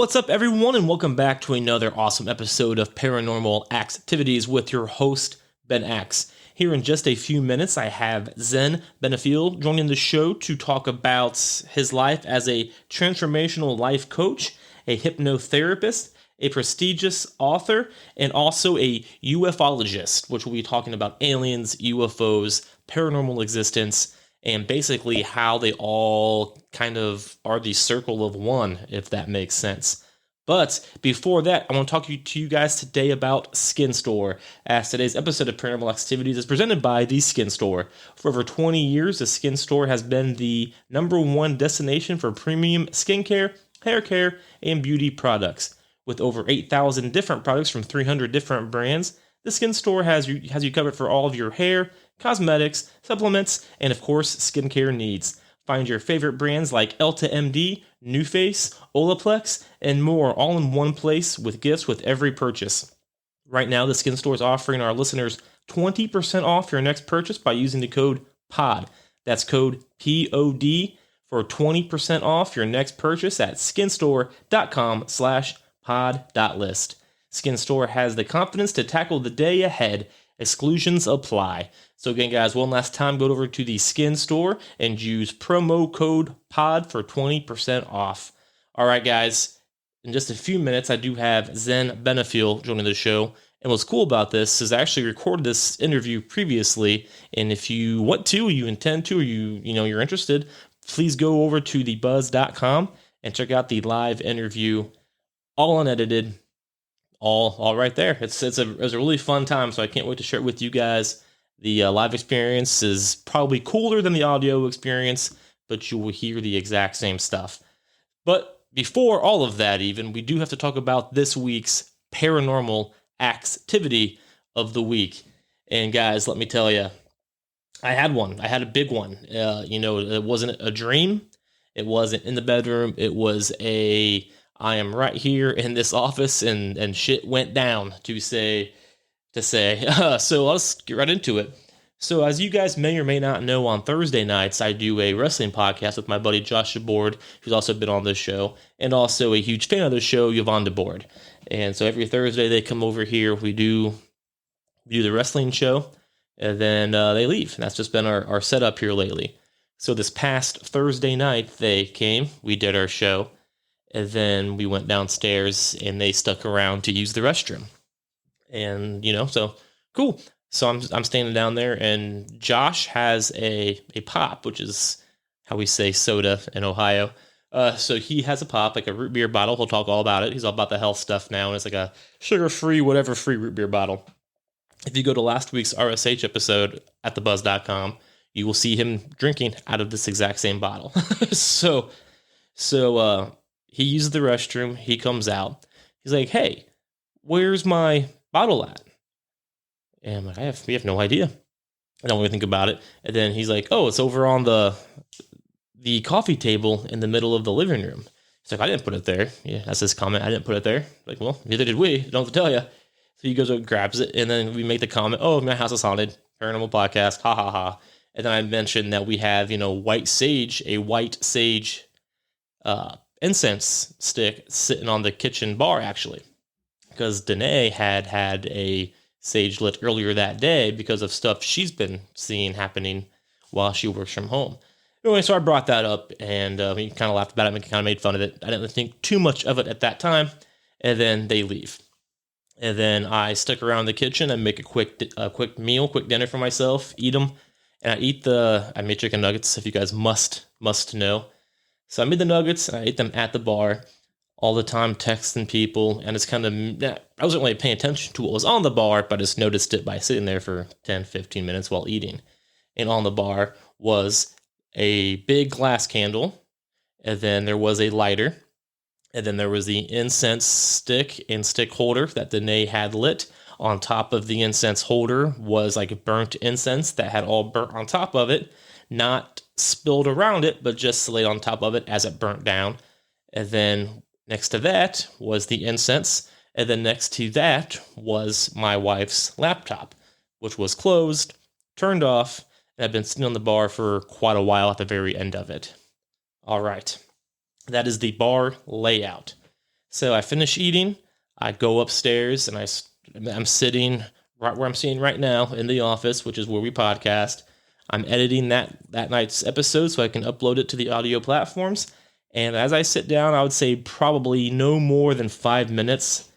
What's up, everyone, and welcome back to another awesome episode of Paranormal Axetivities with your host, Ben Axe. Here in just a few minutes, I have Zen Benefiel joining the show to talk about his life as a transformational life coach, a hypnotherapist, a prestigious author, and also a ufologist, which will be talking about aliens, UFOs, paranormal existence, and basically how they all kind of are the circle of one, if that makes sense. But before that, I want to talk to you guys today about Skin Store, as today's episode of Paranormal Axetivities is presented by the Skin Store. For over 20 years, the Skin Store has been the #1 destination for premium skincare, hair care, and beauty products. With over 8,000 different products from 300 different brands, the Skin Store has you covered for all of your hair, cosmetics, supplements, and of course, skincare needs. Find your favorite brands like Elta MD, NuFace, Olaplex, and more all in one place with gifts with every purchase. Right now, the Skin Store is offering our listeners 20% off your next purchase by using the code POD. That's code POD for 20% off your next purchase at skinstore.com/pod.list. Skin Store has the confidence to tackle the day ahead. Exclusions apply. So again, guys, one last time, go over to the Skin Store and use promo code POD for 20% off. All right, guys, in just a few minutes, I do have Zen Benefiel joining the show. And what's cool about this is I actually recorded this interview previously. And if you want to, you intend to, or you're interested, please go over to WTBdotcom and check out the live interview, all unedited, all right there. It was a really fun time, so I can't wait to share it with you guys. The live experience is probably cooler than the audio experience, but you will hear the exact same stuff. But before all of that, even, we do have to talk about this week's Paranormal Activity of the Week. And guys, let me tell you, I had one. I had a big one. It wasn't a dream. It wasn't in the bedroom. It was I am right here in this office and shit went down, to say. So let's get right into it. So as you guys may or may not know, on Thursday nights, I do a wrestling podcast with my buddy Josh DeBoard, who's also been on this show, and also a huge fan of the show, Yvonne DeBoard. And so every Thursday they come over here, we do the wrestling show, and then they leave. And that's just been our setup here lately. So this past Thursday night, they came, we did our show, and then we went downstairs and they stuck around to use the restroom. And, so cool. So I'm standing down there, and Josh has a pop, which is how we say soda in Ohio. So he has a pop, like a root beer bottle. He'll talk all about it. He's all about the health stuff now, and it's like a sugar-free, whatever-free root beer bottle. If you go to last week's RSH episode at thebuzz.com, you will see him drinking out of this exact same bottle. So he uses the restroom. He comes out. He's like, "Hey, where's my bottle at?" And I'm like, we have no idea. I don't really think about it. And then he's like, "Oh, it's over on the coffee table in the middle of the living room." He's like, "I didn't put it there." Yeah, that's his comment. "I didn't put it there." Like, well, neither did we. Don't have to tell you. So he goes and grabs it, and then we make the comment, "Oh, my house is haunted. Paranormal podcast. Ha ha ha." And then I mentioned that we have, a white sage incense stick sitting on the kitchen bar, actually, because Danae had a sage lit earlier that day because of stuff she's been seeing happening while she works from home. Anyway, so I brought that up, and we kind of laughed about it and kind of made fun of it. I didn't think too much of it at that time, and then they leave. And then I stick around the kitchen and make a quick dinner for myself, eat them, and I made chicken nuggets, if you guys must know. So I made the nuggets, and I ate them at the bar, all the time texting people, and it's kind of, I wasn't really paying attention to what was on the bar, but I just noticed it by sitting there for 10, 15 minutes while eating. And on the bar was a big glass candle, and then there was a lighter, and then there was the incense stick and stick holder that Danae had lit. On top of the incense holder was like burnt incense that had all burnt on top of it, not spilled around it, but just laid on top of it as it burnt down. And then next to that was the incense, and then next to that was my wife's laptop, which was closed, turned off, and had been sitting on the bar for quite a while at the very end of it. All right, that is the bar layout. So I finish eating, I go upstairs, and I'm sitting right where I'm sitting right now in the office, which is where we podcast. I'm editing that night's episode so I can upload it to the audio platforms. And as I sit down, I would say probably no more than 5 minutes,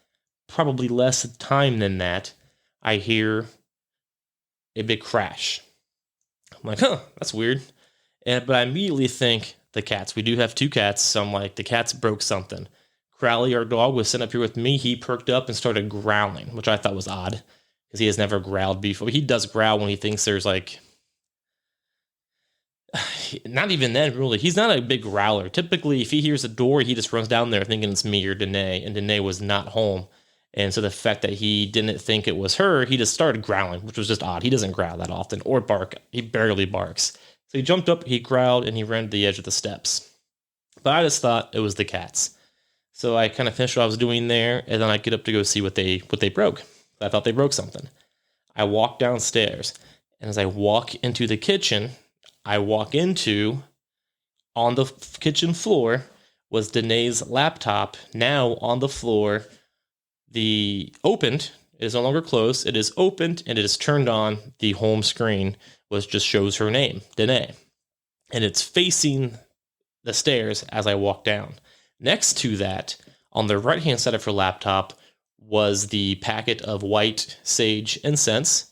probably less time than that, I hear a big crash. I'm like, that's weird. But I immediately think the cats. We do have 2 cats, so I'm like, the cats broke something. Crowley, our dog, was sitting up here with me. He perked up and started growling, which I thought was odd, because he has never growled before. He does growl when he thinks there's like... Not even then, really. He's not a big growler. Typically, if he hears a door, he just runs down there thinking it's me or Danae, and Danae was not home. And so the fact that he didn't think it was her, he just started growling, which was just odd. He doesn't growl that often or bark. He barely barks. So he jumped up, he growled, and he ran to the edge of the steps. But I just thought it was the cats. So I kind of finished what I was doing there, and then I get up to go see what they broke. I thought they broke something. I walk downstairs, and as I walk into the kitchen, I walk into, on the kitchen floor, was Danae's laptop, now on the floor. The opened, it is no longer closed, it is opened, and it is turned on. The home screen just shows her name, Danae. And it's facing the stairs as I walk down. Next to that, on the right-hand side of her laptop, was the packet of white sage incense.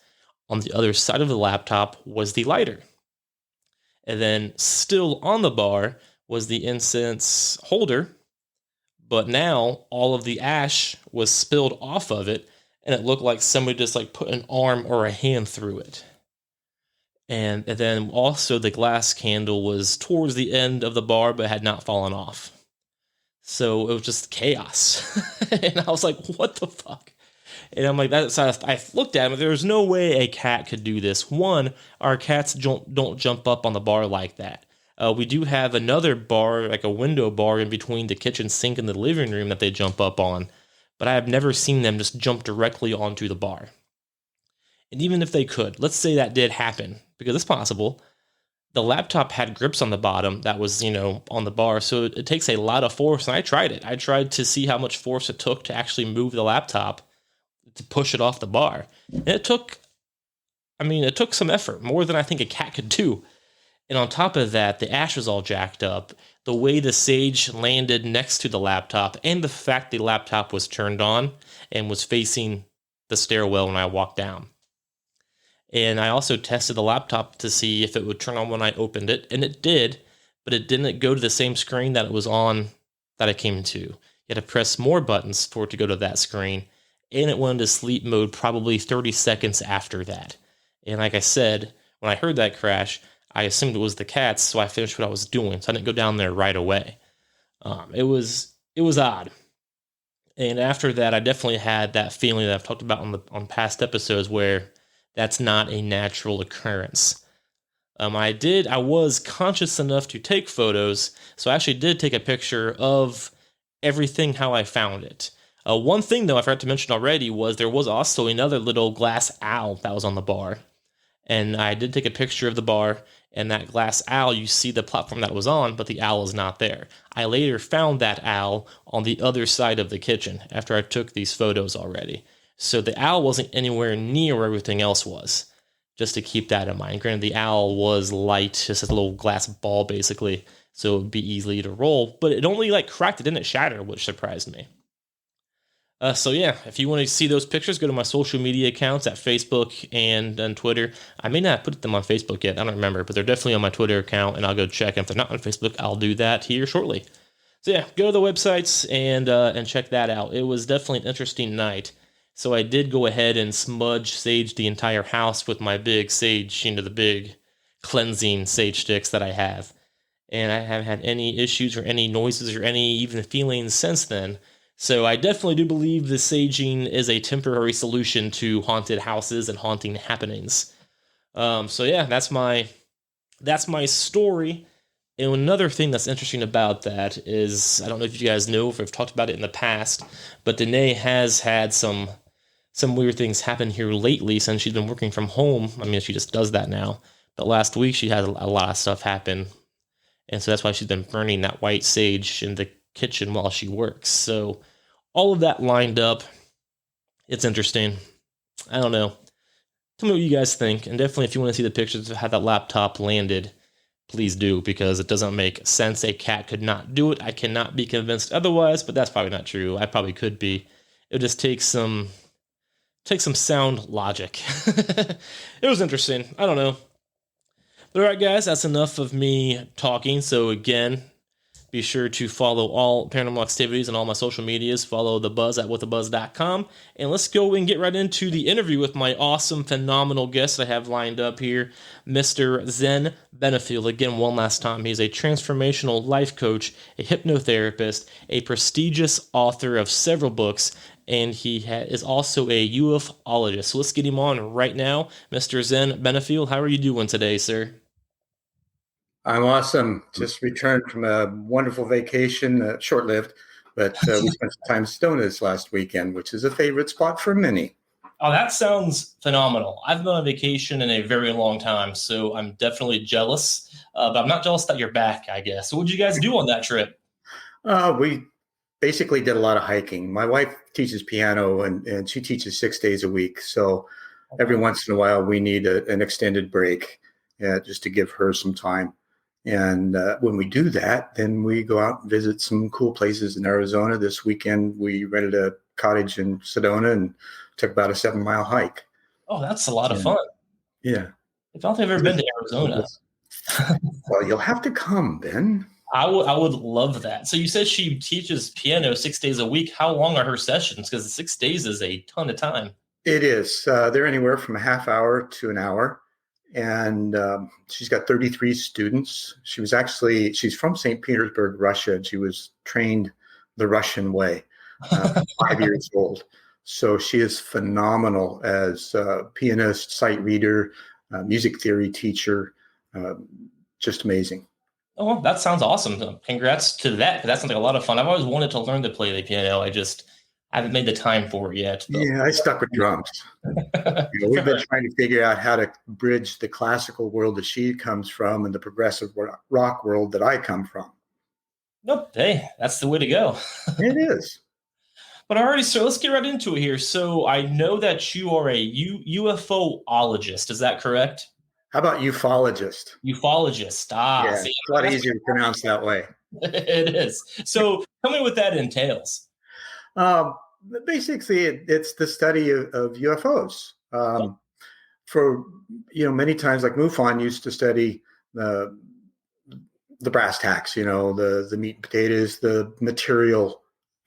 On the other side of the laptop was the lighter. And then still on the bar was the incense holder, but now all of the ash was spilled off of it, and it looked like somebody just like put an arm or a hand through it. And then also the glass candle was towards the end of the bar, but had not fallen off. So it was just chaos. And I was like, what the fuck? And I'm like, I looked at him, there was no way a cat could do this. One, our cats don't jump up on the bar like that. We do have another bar, like a window bar in between the kitchen sink and the living room that they jump up on. But I have never seen them just jump directly onto the bar. And even if they could, let's say that did happen, because it's possible. The laptop had grips on the bottom that was, on the bar. So it takes a lot of force. And I tried it. I tried to see how much force it took to actually move the laptop to push it off the bar. And it took some effort, more than I think a cat could do. And on top of that, the ash was all jacked up. The way the sage landed next to the laptop, and the fact the laptop was turned on and was facing the stairwell when I walked down. And I also tested the laptop to see if it would turn on when I opened it, and it did, but it didn't go to the same screen that it was on that I came to. You had to press more buttons for it to go to that screen, and it went into sleep mode probably 30 seconds after that. And like I said, when I heard that crash, I assumed it was the cats, so I finished what I was doing, so I didn't go down there right away. It was odd. And after that, I definitely had that feeling that I've talked about on past episodes where that's not a natural occurrence. I was conscious enough to take photos, so I actually did take a picture of everything how I found it. One thing, though, I forgot to mention already was there was also another little glass owl that was on the bar. And I did take a picture of the bar, and that glass owl, you see the platform that it was on, but the owl is not there. I later found that owl on the other side of the kitchen after I took these photos already. So the owl wasn't anywhere near where everything else was, just to keep that in mind. Granted, the owl was light, just a little glass ball, basically, so it would be easy to roll. But it only cracked, it didn't shatter, which surprised me. So yeah, if you want to see those pictures, go to my social media accounts at Facebook and on Twitter. I may not put them on Facebook yet, I don't remember, but they're definitely on my Twitter account, and I'll go check. And if they're not on Facebook, I'll do that here shortly. So yeah, go to the websites and check that out. It was definitely an interesting night. So I did go ahead and smudge sage the entire house with my big sage, the big cleansing sage sticks that I have. And I haven't had any issues or any noises or any even feelings since then. So I definitely do believe the saging is a temporary solution to haunted houses and haunting happenings. So yeah, that's my story. And another thing that's interesting about that is, I don't know if you guys know if I've talked about it in the past, but Danae has had some weird things happen here lately since she's been working from home. I mean, she just does that now. But last week she had a lot of stuff happen. And so that's why she's been burning that white sage in the kitchen while she works. So all of that lined up. It's interesting. I don't know. Tell me what you guys think. And definitely, if you want to see the pictures of how that laptop landed, please do, because it doesn't make sense. A cat could not do it. I cannot be convinced otherwise, but that's probably not true. I probably could be. It would just take some sound logic. It was interesting. I don't know. But all right, guys, that's enough of me talking. So again, be sure to follow all Paranormal Activities and all my social medias. Follow the Buzz at WTBdotcom. And let's go and get right into the interview with my awesome, phenomenal guest I have lined up here, Mr. Zen Benefiel. Again, one last time, he's a transformational life coach, a hypnotherapist, a prestigious author of several books, and he is also a ufologist. So let's get him on right now. Mr. Zen Benefiel, how are you doing today, sir? I'm awesome. Just returned from a wonderful vacation, short-lived, but we spent some time in Sedona this last weekend, which is a favorite spot for many. Oh, that sounds phenomenal. I've been on vacation in a very long time, so I'm definitely jealous. But I'm not jealous that you're back, I guess. So what did you guys do on that trip? We basically did a lot of hiking. My wife teaches piano, and she teaches 6 days a week. So every once in a while, we need an extended break just to give her some time. And when we do that, then we go out and visit some cool places in Arizona. This weekend, we rented a cottage in Sedona and took about a 7-mile hike. Oh, that's a lot of fun. Yeah. I don't think I've ever been to Arizona. Well, you'll have to come, Ben. I would love that. So you said she teaches piano 6 days a week. How long are her sessions? Because 6 days is a ton of time. It is. They're anywhere from a half hour to an hour. And she's got 33 students. She's from St. Petersburg, Russia, and she was trained the Russian way, 5 years old. So she is phenomenal as a pianist, sight reader, music theory teacher, just amazing. Oh, that sounds awesome. Congrats to that. That sounds like a lot of fun. I've always wanted to learn to play the piano. I haven't made the time for it yet. But. Yeah, I stuck with drums. We've been trying to figure out how to bridge the classical world that she comes from and the progressive rock world that I come from. Nope. Hey, that's the way to go. It is. But alrighty, so let's get right into it here. So I know that you are a UFOologist. Is that correct? How about ufologist? Ufologist. Yeah, see, it's a lot easier to pronounce that way. It is. So tell me what that entails. Basically, it's the study of UFOs. For many times, like MUFON used to study the brass tacks, the meat and potatoes, the material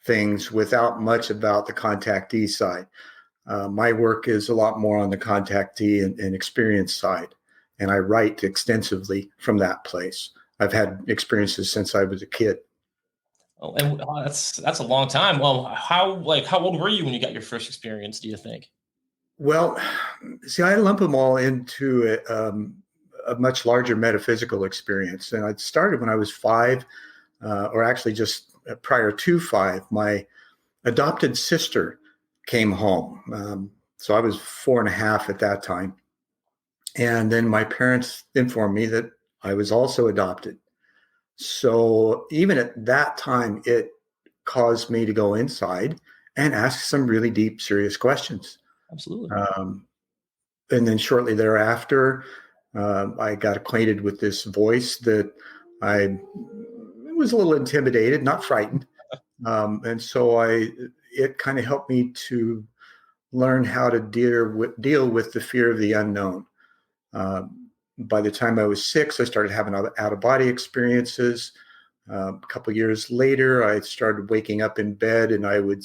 things, without much about the contactee side. My work is a lot more on the contactee and experience side, and I write extensively from that place. I've had experiences since I was a kid. Oh, and that's a long time. Well, how old were you when you got your first experience, do you think? Well, see, I lump them all into a much larger metaphysical experience. And I started when I was 5, or actually just prior to 5. My adopted sister came home. So I was 4.5 at that time. And then my parents informed me that I was also adopted. So even at that time, it caused me to go inside and ask some really deep, serious questions. Absolutely. And then shortly thereafter, I got acquainted with this voice that I was a little intimidated, not frightened. And so it kind of helped me to learn how to deal with the fear of the unknown. By the time I was 6, I started having out-of-body experiences. A couple of years later, I started waking up in bed, and I would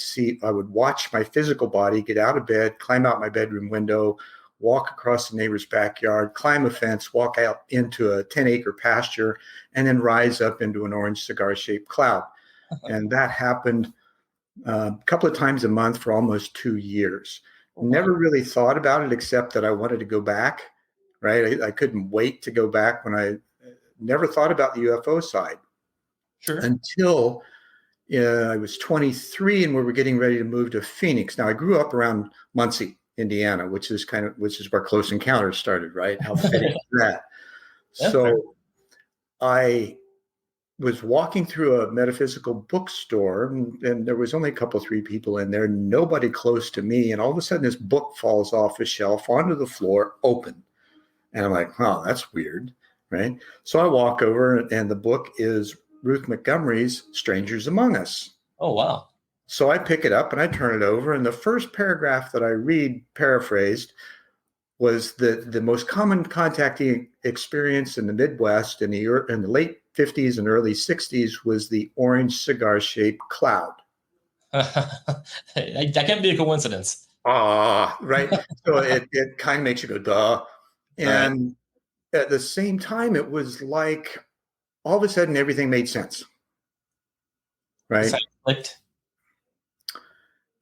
watch my physical body get out of bed, climb out my bedroom window, walk across the neighbor's backyard, climb a fence, walk out into a 10-acre pasture, and then rise up into an orange cigar-shaped cloud. And that happened a couple of times a month for almost 2 years. Never really thought about it, except that I wanted to go back. Right. I couldn't wait to go back. When I never thought about the UFO side. Sure. Until I was 23 and we were getting ready to move to Phoenix. Now I grew up around Muncie, Indiana, which is where Close Encounters started, right? How fitting is that? So I was walking through a metaphysical bookstore, and there was only a couple, three people in there, nobody close to me. And all of a sudden, this book falls off a shelf onto the floor, open. And I'm like, oh, that's weird, right? So I walk over, and the book is Ruth Montgomery's Strangers Among Us. Oh, wow. So I pick it up and I turn it over. And the first paragraph that I read, paraphrased, was the most common contacting experience in the Midwest in the late 50s and early 60s was the orange cigar-shaped cloud. That can't be a coincidence. Right. So it kind of makes you go, duh. And at the same time, it was like all of a sudden everything made sense. Right.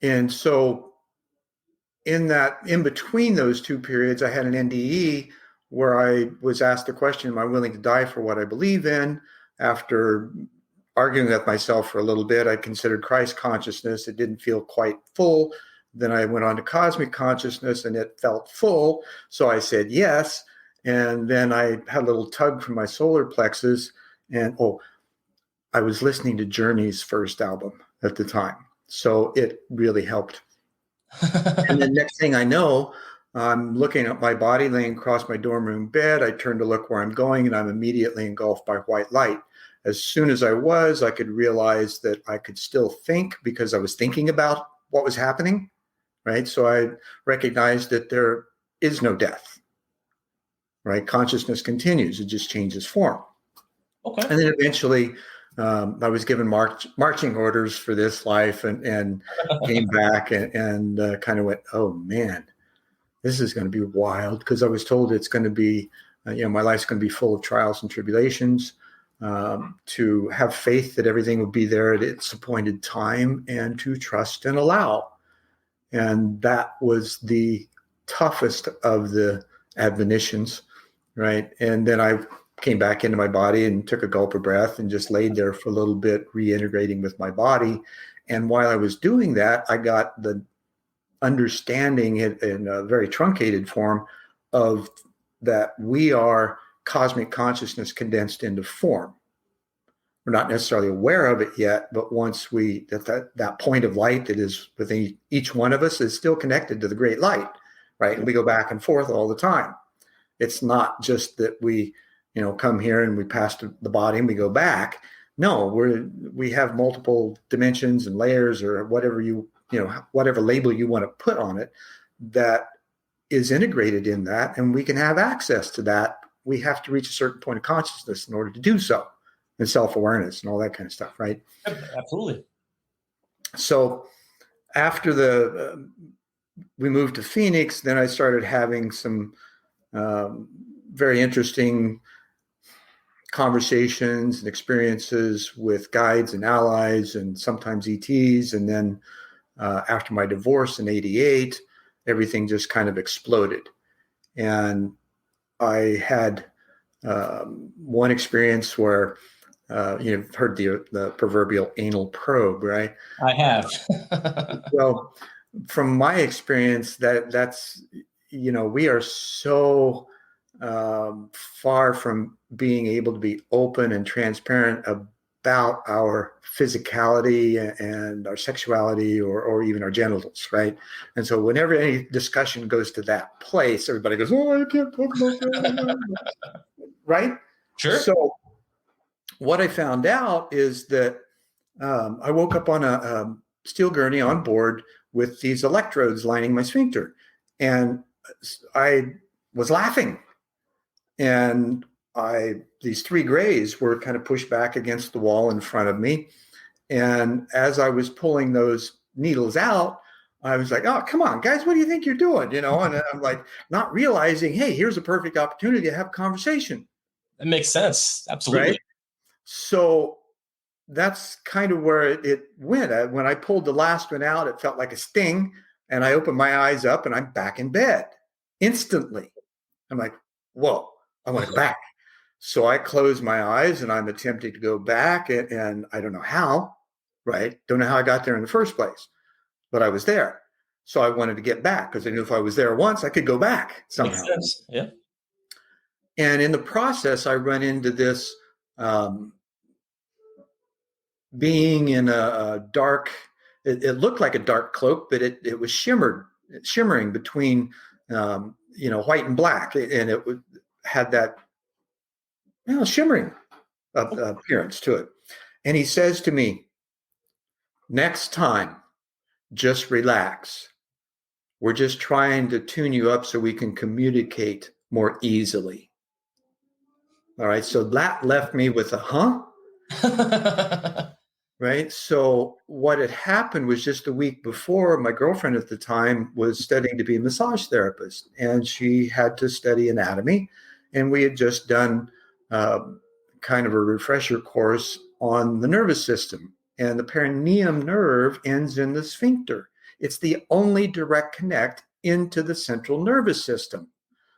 And so in between those two periods, I had an NDE where I was asked the question, am I willing to die for what I believe in? After arguing with myself for a little bit, I considered Christ consciousness. It didn't feel quite full. Then I went on to cosmic consciousness and it felt full. So I said yes. And then I had a little tug from my solar plexus. And I was listening to Journey's first album at the time. So it really helped. And the next thing I know, I'm looking at my body laying across my dorm room bed. I turn to look where I'm going, and I'm immediately engulfed by white light. As soon as I could realize that I could still think because I was thinking about what was happening, right? So I recognized that there is no death, right? Consciousness continues. It just changes form. Okay. And then eventually I was given marching orders for this life and came back and kind of went, oh, man, this is going to be wild, because I was told it's going to be, my life's going to be full of trials and tribulations, to have faith that everything will be there at its appointed time and to trust and allow. And that was the toughest of the admonitions, right? And then I came back into my body and took a gulp of breath and just laid there for a little bit, reintegrating with my body. And while I was doing that, I got the understanding in a very truncated form of that we are cosmic consciousness condensed into form. We're not necessarily aware of it yet, but once that point of light that is within each one of us is still connected to the great light, right? And we go back and forth all the time. It's not just that we come here and we pass the body and we go back. No, we have multiple dimensions and layers, or whatever whatever label you want to put on it, that is integrated in that, and we can have access to that. We have to reach a certain point of consciousness in order to do so, and self-awareness and all that kind of stuff, right? Absolutely. So after we moved to Phoenix, then I started having some very interesting conversations and experiences with guides and allies and sometimes ETs. And then after my divorce in '88, everything just kind of exploded. And I had one experience where you've heard the proverbial anal probe, right? I have. Well, from my experience, that's we are so far from being able to be open and transparent about our physicality and our sexuality or even our genitals, right? And so whenever any discussion goes to that place, everybody goes, oh, I can't talk about that. Right? Sure. So what I found out is that I woke up on a steel gurney on board with these electrodes lining my sphincter. And I was laughing. And these three grays were kind of pushed back against the wall in front of me. And as I was pulling those needles out, I was like, oh, come on, guys, what do you think you're doing? And I'm like, not realizing, hey, here's a perfect opportunity to have a conversation. That makes sense. Absolutely. Right? So that's kind of where it went. When I pulled the last one out, it felt like a sting. And I opened my eyes up and I'm back in bed instantly. I'm like, whoa, I want to go back. So I close my eyes and I'm attempting to go back, and I don't know how, right? Don't know how I got there in the first place, but I was there. So I wanted to get back because I knew if I was there once, I could go back somehow. Makes sense. Yeah. And in the process, I run into this being in a dark, it looked like a dark cloak, but it was shimmering between, white and black. And had that, shimmering appearance to it. And he says to me, next time, just relax. We're just trying to tune you up so we can communicate more easily. All right. So that left me with a huh? Right. So what had happened was just a week before, my girlfriend at the time was studying to be a massage therapist, and she had to study anatomy. And we had just done kind of a refresher course on the nervous system. And the perineum nerve ends in the sphincter. It's the only direct connect into the central nervous system.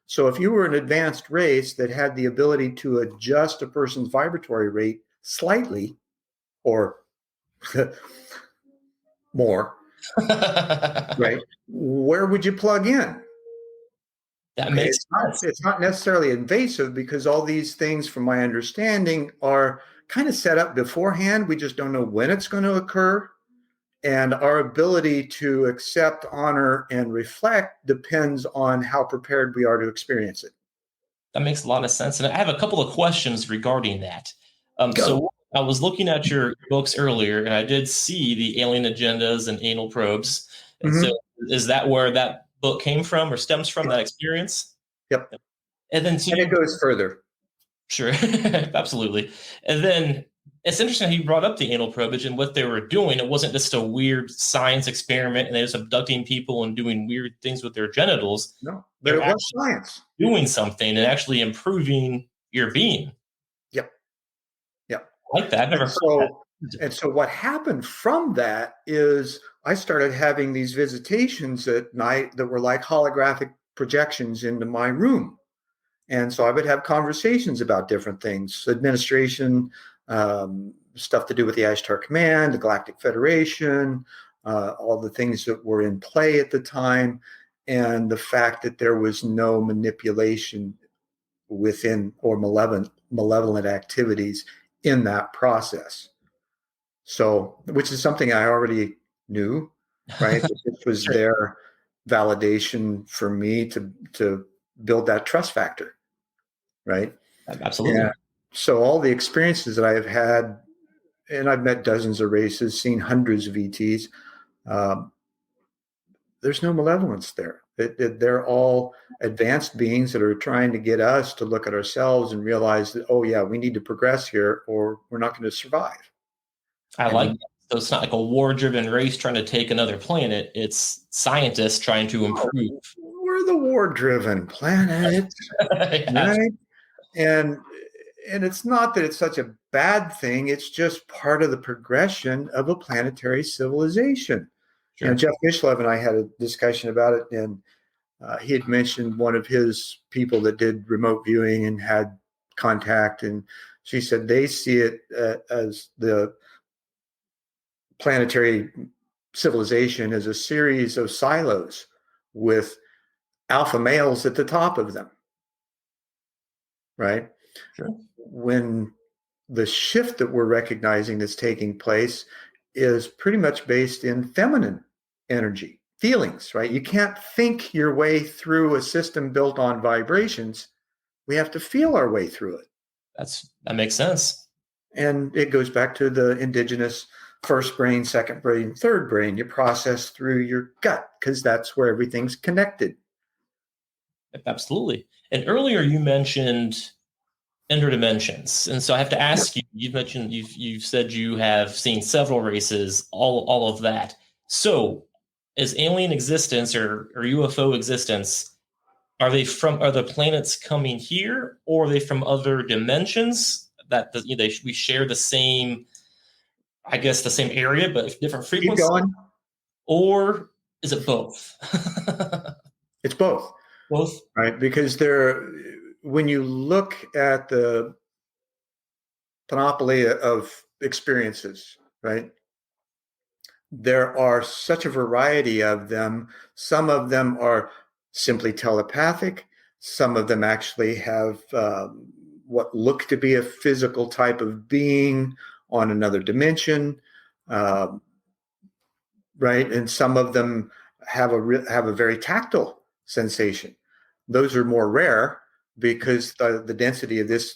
So if you were an advanced race that had the ability to adjust a person's vibratory rate slightly or more, right? Where would you plug in? That makes sense. It's not necessarily invasive, because all these things, from my understanding, are kind of set up beforehand. We just don't know when it's going to occur. And our ability to accept, honor, and reflect depends on how prepared we are to experience it. That makes a lot of sense. And I have a couple of questions regarding that. So I was looking at your books earlier, and I did see the alien agendas and anal probes. And so is that where that book came from or stems from, that experience? Yep. And then and it goes further. Sure. Absolutely. And then it's interesting how you brought up the anal probage and what they were doing. It wasn't just a weird science experiment and they're just abducting people and doing weird things with their genitals. No, but it was science. Doing something and actually improving your being. Yep. I like that. I've never heard that. And so what happened from that is I started having these visitations at night that were like holographic projections into my room. And so I would have conversations about different things, administration, stuff to do with the Ashtar Command, the Galactic Federation, all the things that were in play at the time, and the fact that there was no manipulation within or malevolent activities in that process. So, which is something I already knew, right? This was Sure. their validation for me to build that trust factor, right? Absolutely. And so all the experiences that I have had, and I've met dozens of races, seen hundreds of ETs, there's no malevolence there. They're all advanced beings that are trying to get us to look at ourselves and realize that, oh yeah, we need to progress here or we're not going to survive. I like that. So it's not like a war-driven race trying to take another planet. It's scientists trying to improve. We're the war-driven planet, right? And it's not that it's such a bad thing. It's just part of the progression of a planetary civilization. Sure. Jeff Mishlev and I had a discussion about it, and he had mentioned one of his people that did remote viewing and had contact, and she said they see it as the planetary civilization as a series of silos with alpha males at the top of them, right? Sure. When the shift that we're recognizing that's taking place is pretty much based in feminine energy, feelings, right? You can't think your way through a system built on vibrations. We have to feel our way through it. That makes sense. And it goes back to the indigenous first brain, second brain, third brain. You process through your gut because that's where everything's connected. Absolutely. And earlier you mentioned interdimensions, and so I have to ask you. You've mentioned you've said you have seen several races, all of that. So, is alien existence or UFO existence? Are the planets coming here, or are they from other dimensions that we share the same? I guess the same area, but different frequencies. Keep going. Or is it both? It's both. Both, right? Because when you look at the panoply of experiences, right? There are such a variety of them. Some of them are simply telepathic. Some of them actually have what look to be a physical type of being on another dimension, uh, right? And some of them have a very tactile sensation. Those are more rare because the density of this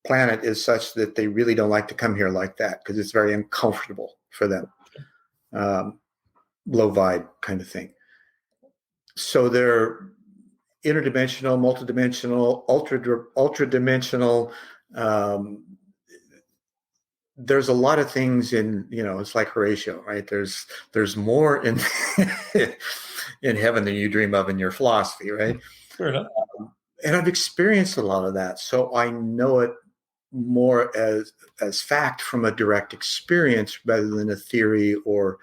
planet is such that they really don't like to come here like that because it's very uncomfortable for them. Low vibe kind of thing. So they're interdimensional, multidimensional, ultra dimensional. Um, there's a lot of things in, it's like Horatio, right? There's more in in heaven than you dream of in your philosophy, right? Fair enough. And I've experienced a lot of that, so I know it more as fact from a direct experience rather than a theory or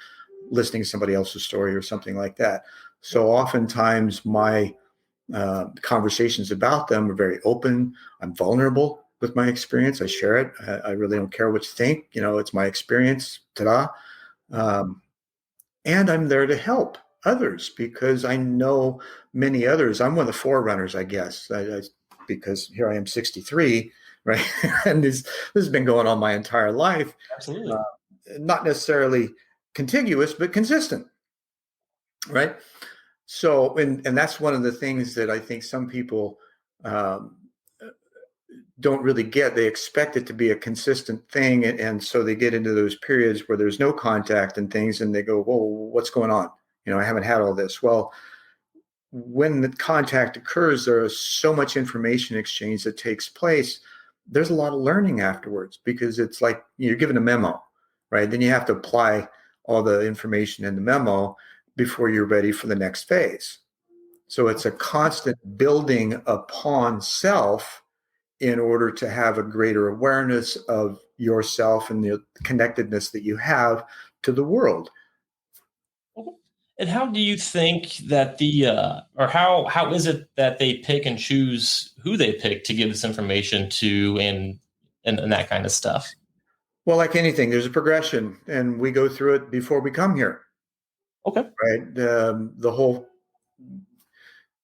listening to somebody else's story or something like that. So oftentimes my conversations about them are very open. I'm vulnerable with my experience. I share it. I really don't care what you think. It's my experience. Ta-da. And I'm there to help others because I know many others. I'm one of the forerunners, I guess, because here I am 63, right? And this has been going on my entire life. Absolutely. Not necessarily contiguous, but consistent, right? So, and that's one of the things that I think some people um, don't really get. They expect it to be a consistent thing, and so they get into those periods where there's no contact and things, and they go, "Whoa, what's going on? I haven't had all this." Well, when the contact occurs, there is so much information exchange that takes place. There's a lot of learning afterwards because it's like you're given a memo, right? Then you have to apply all the information in the memo before you're ready for the next phase. So it's a constant building upon self in order to have a greater awareness of yourself and the connectedness that you have to the world. And how do you think that or how is it that they pick and choose who they pick to give this information to and that kind of stuff? Well, like anything, there's a progression, and we go through it before we come here. Okay. Right? The whole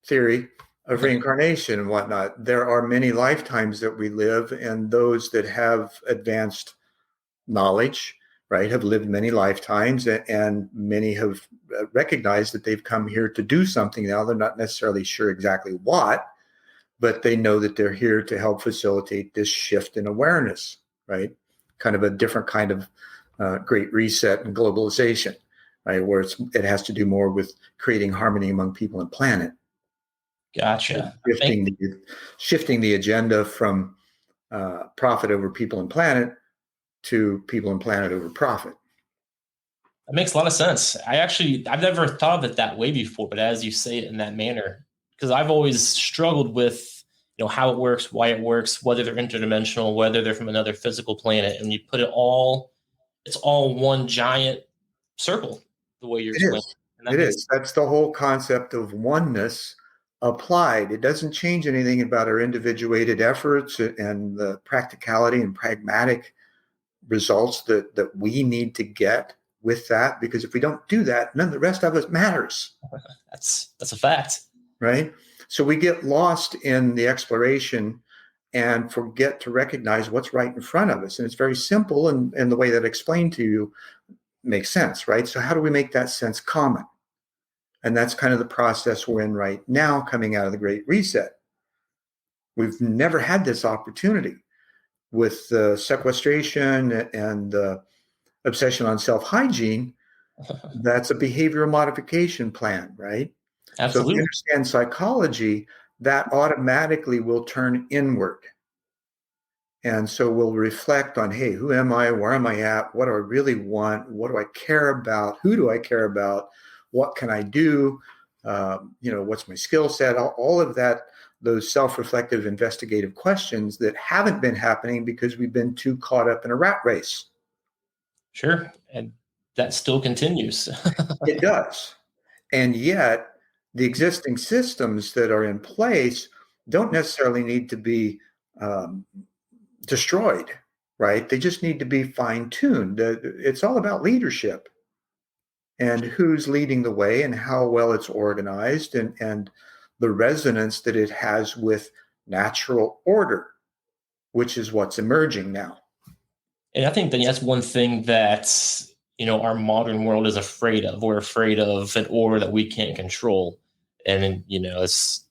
theory of reincarnation and whatnot. There are many lifetimes that we live, and those that have advanced knowledge, right, have lived many lifetimes, and many have recognized that they've come here to do something. Now they're not necessarily sure exactly what, but they know that they're here to help facilitate this shift in awareness, right? Kind of a different kind of great reset and globalization, right? Where it has to do more with creating harmony among people and planet. Gotcha. Shifting the agenda from profit over people and planet to people and planet over profit. That makes a lot of sense. I've never thought of it that way before, but as you say it in that manner, because I've always struggled with, how it works, why it works, whether they're interdimensional, whether they're from another physical planet, and you put it's all one giant circle, the way you're explaining. It is. That's the whole concept of oneness applied. It doesn't change anything about our individuated efforts and the practicality and pragmatic results that we need to get with that, because if we don't do that, none of the rest of it matters. That's a fact. Right? So we get lost in the exploration and forget to recognize what's right in front of us. And it's very simple, and the way that I explained to you makes sense, right? So how do we make that sense common? And that's kind of the process we're in right now, coming out of the Great Reset. We've never had this opportunity with the sequestration and the obsession on self-hygiene. That's a behavioral modification plan, right? Absolutely. So if you understand psychology, that automatically will turn inward. And so we'll reflect on, hey, who am I? Where am I at? What do I really want? What do I care about? Who do I care about? What can I do? What's my skill set? All of that, those self-reflective, investigative questions that haven't been happening because we've been too caught up in a rat race. Sure. And that still continues. It does. And yet, the existing systems that are in place don't necessarily need to be destroyed, right? They just need to be fine-tuned. It's all about leadership and who's leading the way and how well it's organized and the resonance that it has with natural order, which is what's emerging now. And I think that that's one thing that, our modern world is afraid of. We're afraid of an order that we can't control. And, it's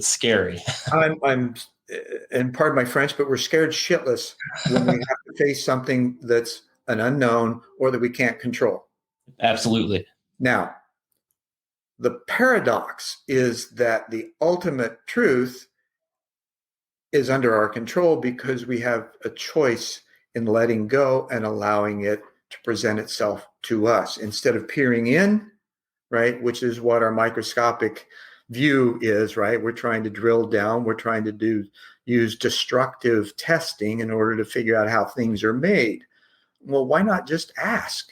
scary. I'm, and pardon my French, but we're scared shitless when we have to face something that's an unknown or that we can't control. Absolutely. Now, the paradox is that the ultimate truth is under our control because we have a choice in letting go and allowing it to present itself to us instead of peering in, right? Which is what our microscopic view is, right? We're trying to drill down, we're trying to use destructive testing in order to figure out how things are made. Well, why not just ask,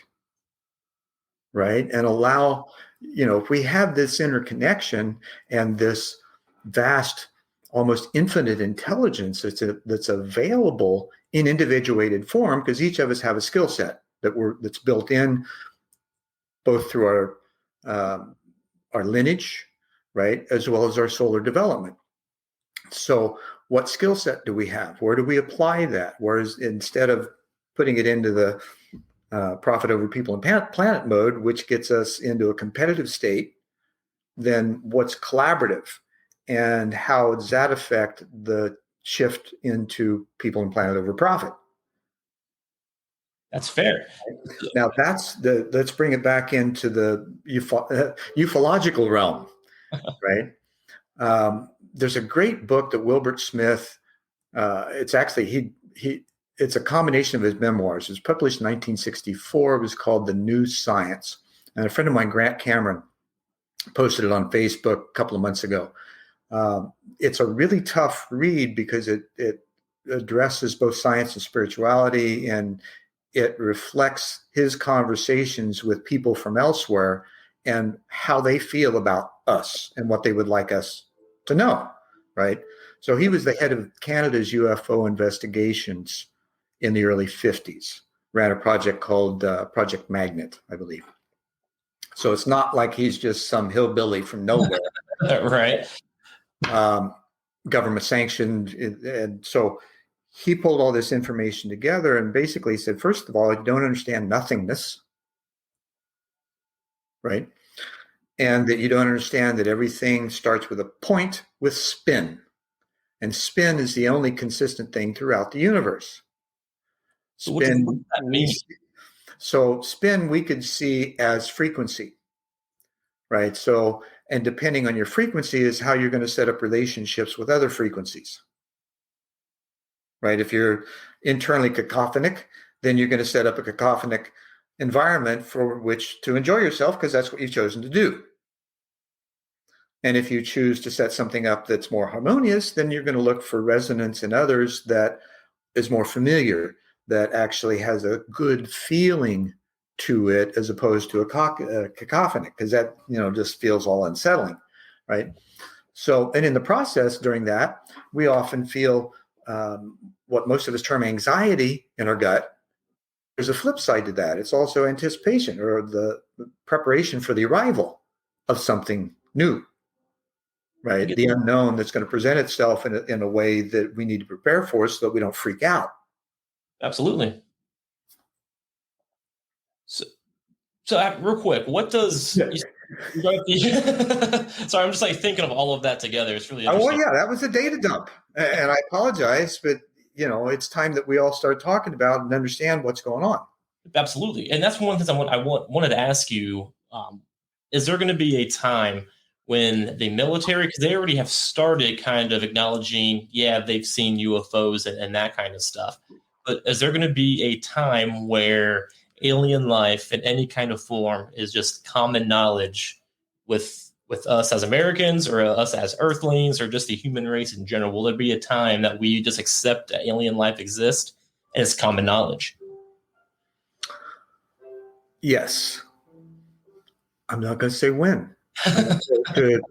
right? And allow, if we have this interconnection and this vast, almost infinite intelligence that's available in individuated form, because each of us have a skill set that's built in both through our lineage, right, as well as our solar development. So what skill set do we have? Where do we apply that? Whereas instead of putting it into the profit over people and planet mode, which gets us into a competitive state, then what's collaborative? And how does that affect the shift into people and planet over profit? That's fair. Now let's bring it back into the ufological realm, right? There's a great book that Wilbert Smith, it's actually, it's a combination of his memoirs. It was published in 1964. It was called The New Science. And a friend of mine, Grant Cameron, posted it on Facebook a couple of months ago. It's a really tough read because it addresses both science and spirituality, and it reflects his conversations with people from elsewhere and how they feel about us and what they would like us to know, right? So he was the head of Canada's UFO investigations in the early 50s, ran a project called Project Magnet, I believe. So it's not like he's just some hillbilly from nowhere. Right. Government sanctioned. And so he pulled all this information together and basically said, first of all, you don't understand nothingness, right? And that you don't understand that everything starts with a point with spin. And spin is the only consistent thing throughout the universe. So what does Spin, that mean? so spin we could see as frequency, right? So, and depending on your frequency is how you're going to set up relationships with other frequencies, right? If you're internally cacophonic, then you're going to set up a cacophonic environment for which to enjoy yourself because that's what you've chosen to do. And if you choose to set something up that's more harmonious, then you're going to look for resonance in others that is more familiar, that actually has a good feeling to it, as opposed to a cacophony, because that just feels all unsettling, right? So, and in the process during that, we often feel what most of us term anxiety in our gut. There's a flip side to that. It's also anticipation, or the preparation for the arrival of something new, right? The unknown that's going to present itself in a way that we need to prepare for so that we don't freak out. Absolutely. So real quick, what does sorry, I'm just like thinking of all of that together. It's really interesting. Oh, yeah, that was a data dump. And I apologize, but it's time that we all start talking about and understand what's going on. Absolutely. And that's one of the things wanted to ask you. Is there going to be a time when the military, because they already have started kind of acknowledging, yeah, they've seen UFOs and that kind of stuff. But is there going to be a time where alien life in any kind of form is just common knowledge with us as Americans, or us as Earthlings, or just the human race in general? Will there be a time that we just accept that alien life exists and it's common knowledge? Yes. I'm not going to say when. To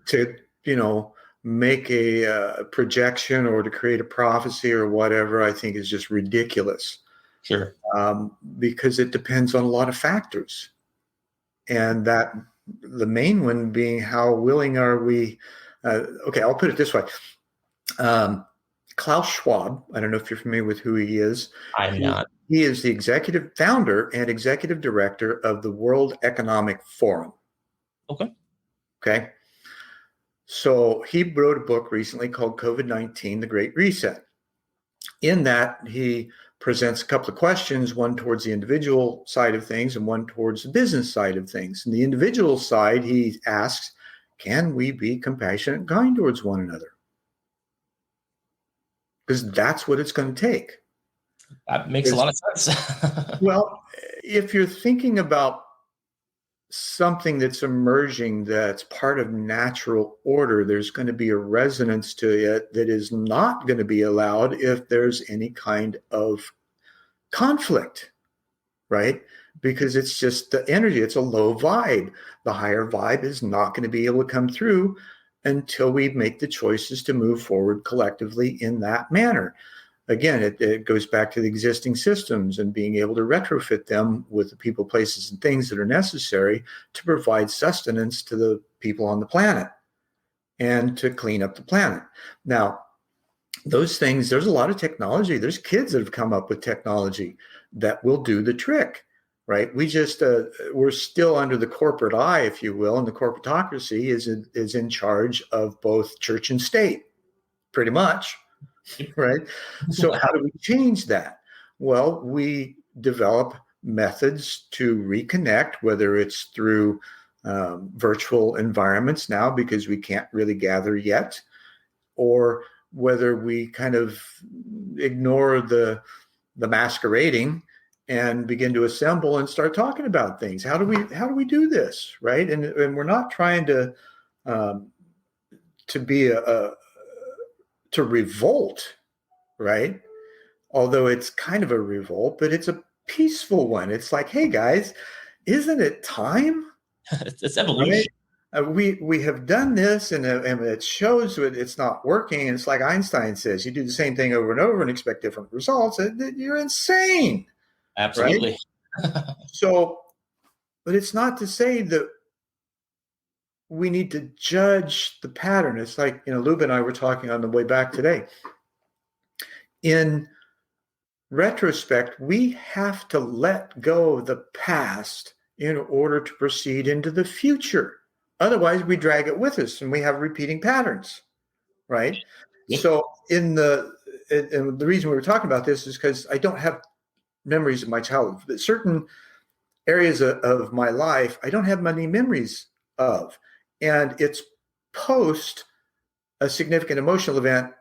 make a projection or to create a prophecy or whatever, I think is just ridiculous. Sure. Because it depends on a lot of factors. And that the main one being how willing are we? Okay, I'll put it this way. Klaus Schwab. I don't know if you're familiar with who he is. I'm not. He is the executive founder and executive director of the World Economic Forum. Okay. Okay. So he wrote a book recently called COVID-19, The Great Reset. In that, he presents a couple of questions, one towards the individual side of things and one towards the business side of things. And the individual side, he asks, can we be compassionate and kind towards one another? Because that's what it's going to take. That makes a lot of sense. Well, if you're thinking about something that's emerging that's part of natural order, there's going to be a resonance to it that is not going to be allowed if there's any kind of conflict, right? Because it's just the energy, it's a low vibe. The higher vibe is not going to be able to come through until we make the choices to move forward collectively in that manner. Again, it goes back to the existing systems and being able to retrofit them with the people, places, and things that are necessary to provide sustenance to the people on the planet and to clean up the planet. Now, those things, there's a lot of technology. There's kids that have come up with technology that will do the trick, right? We just, we're still under the corporate eye, if you will, and the corporatocracy is in charge of both church and state, pretty much. Right. So how do we change that? Well, we develop methods to reconnect, whether it's through virtual environments now, because we can't really gather yet, or whether we kind of ignore the masquerading and begin to assemble and start talking about things. How do we do this? Right. And we're not trying to be to revolt, right? Although it's kind of a revolt, but it's a peaceful one. It's like, hey guys, isn't it time? It's evolution. Right? We have done this, and it shows that it's not working. And it's like Einstein says, you do the same thing over and over and expect different results. You're insane. Absolutely. Right? So, but it's not to say that we need to judge the pattern. It's like, Luba and I were talking on the way back today. In retrospect, we have to let go of the past in order to proceed into the future. Otherwise, we drag it with us and we have repeating patterns, right? Yep. So and the reason we were talking about this is because I don't have memories of my childhood. But certain areas of my life, I don't have many memories of. And it's post a significant emotional event,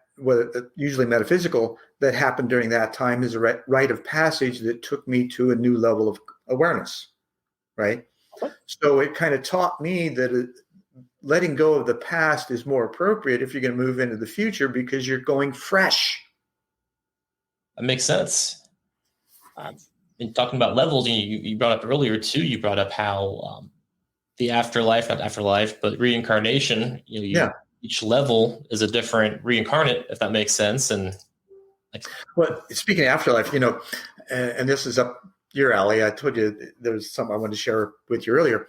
usually metaphysical, that happened during that time is a rite of passage that took me to a new level of awareness, right? Okay. So it kind of taught me that letting go of the past is more appropriate if you're going to move into the future because you're going fresh. That makes sense. In talking about levels, you brought up earlier too, you brought up how the afterlife, not afterlife, but reincarnation, each level is a different reincarnate, if that makes sense. And well, speaking of afterlife, and this is up your alley. I told you there was something I wanted to share with you earlier.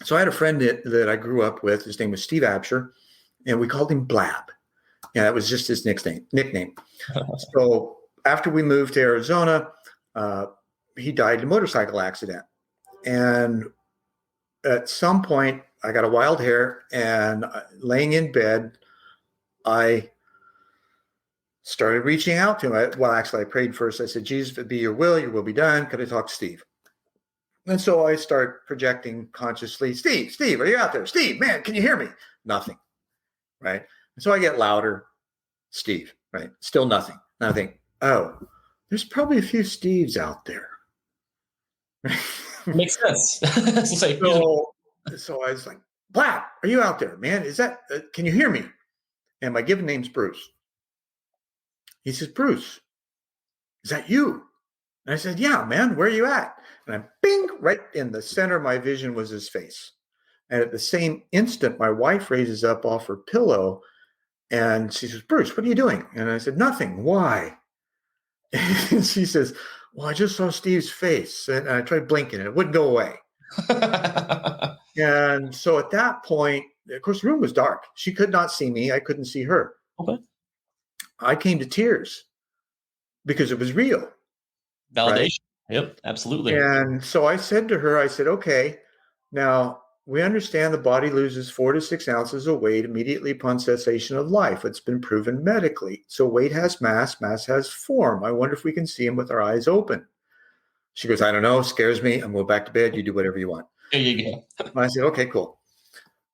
So I had a friend that I grew up with. His name was Steve Absher, and we called him Blab. Yeah, that was just his nickname. So after we moved to Arizona, he died in a motorcycle accident. And at some point, I got a wild hair, and laying in bed, I started reaching out to him. I prayed first. I said, Jesus, if it be your will be done. Could I talk to Steve? And so I start projecting consciously, Steve, are you out there? Steve, man, can you hear me? Nothing, right? And so I get louder, Steve, right? Still nothing. And I think, oh, there's probably a few Steves out there. Makes sense. So I was like, Blab, are you out there, man? Is that, can you hear me? And my given name's Bruce. He says, Bruce, is that you? And I said, yeah, man, where are you at? And I'm bing, right in the center of my vision was his face. And at the same instant, my wife raises up off her pillow and she says, Bruce, what are you doing? And I said, nothing. Why? And she says, well, I just saw Steve's face. And I tried blinking and it wouldn't go away. And so at that point, of course, the room was dark. She could not see me. I couldn't see her. Okay. I came to tears because it was real, right? Validation. Yep, absolutely. And so I said to her, I said, okay, now we understand the body loses 4 to 6 ounces of weight immediately upon cessation of life. It's been proven medically. So weight has mass has form. I wonder if we can see them with our eyes open. She goes, I don't know, scares me. I'm going back to bed. You do whatever you want. There you go. I said, okay, cool.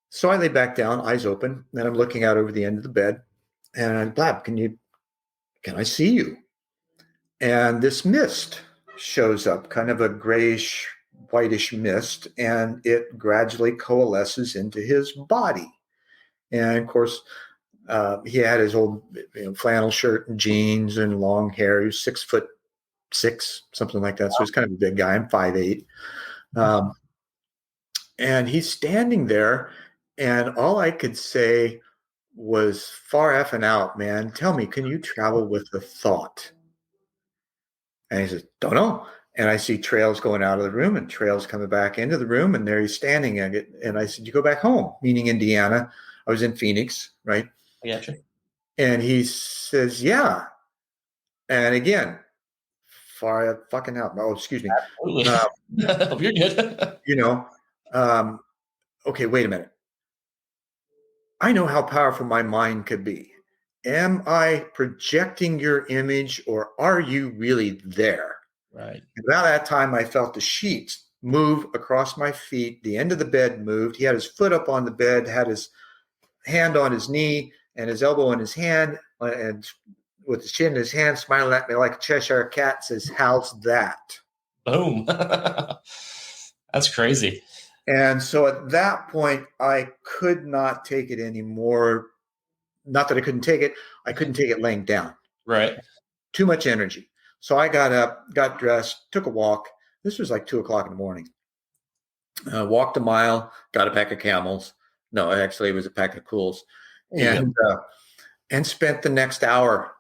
So I lay back down, eyes open, and I'm looking out over the end of the bed. And I'm, Blab, can I see you? And this mist shows up, kind of a grayish, whitish mist, and it gradually coalesces into his body. And of course, he had his old flannel shirt and jeans and long hair. He was 6'6", something like that. So he's kind of a big guy. I'm 5'8". And he's standing there, and all I could say was, far effing out, man. Tell me, can you travel with the thought? And he says, don't know. And I see trails going out of the room and trails coming back into the room. And there he's standing at it. And I said, you go back home, meaning Indiana. I was in Phoenix, right? I gotcha. And he says, yeah. And again, far fucking out. Oh, excuse me. Absolutely. Hope you're good. Okay, wait a minute. I know how powerful my mind could be. Am I projecting your image, or are you really there? Right. And about that time, I felt the sheets move across my feet. The end of the bed moved. He had his foot up on the bed, had his hand on his knee and his elbow in his hand, and with his chin in his hand, smiling at me like a Cheshire cat, says, how's that? Boom. That's crazy. And so at that point, I could not take it anymore. Not that I couldn't take it. I couldn't take it laying down. Right. Too much energy. So I got up, got dressed, took a walk. This was like 2:00 in the morning. Walked a mile, got a pack of Camels. No, actually, it was a pack of Cools. And spent the next hour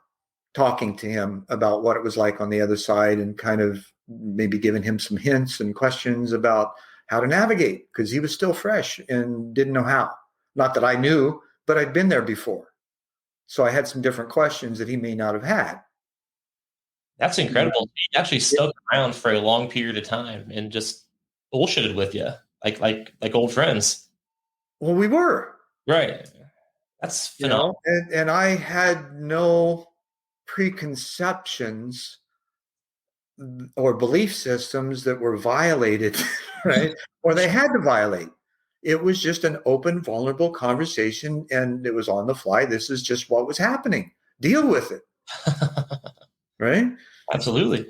talking to him about what it was like on the other side, and kind of maybe giving him some hints and questions about how to navigate, because he was still fresh and didn't know how. Not that I knew, but I'd been there before. So I had some different questions that he may not have had. That's incredible. He actually stuck around for a long period of time and just bullshitted with you, like old friends. Well, we were. Right. That's phenomenal. And I had no preconceptions or belief systems that were violated, right? Or they had to violate. It was just an open, vulnerable conversation, and it was on the fly. This is just what was happening. Deal with it. Right? Absolutely.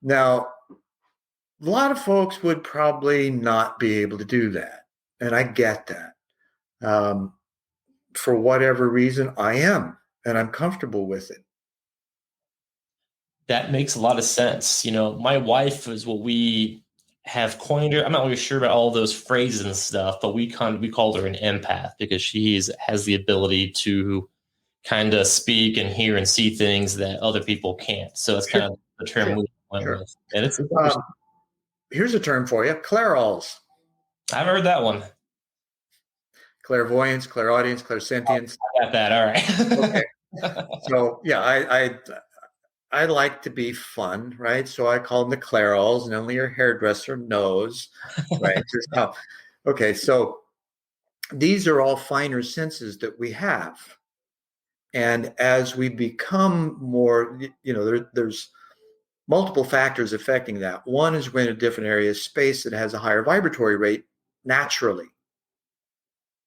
Now, a lot of folks would probably not be able to do that. And I get that. For whatever reason, I am, and I'm comfortable with it. That makes a lot of sense. My wife is what we have coined her. I'm not really sure about all those phrases and stuff, but we called her an empath because she has the ability to kind of speak and hear and see things that other people can't. So it's kind of the term we went with. And it's here's a term for you: clairals. I haven't heard that one. Clairvoyance, clairaudience, clairsentience. I got that. All right. Okay. So yeah, I like to be fun, right? So I call them the clairals, and only your hairdresser knows, right? Okay, so these are all finer senses that we have. And as we become more, there's multiple factors affecting that. One is we're in a different area of space that has a higher vibratory rate naturally.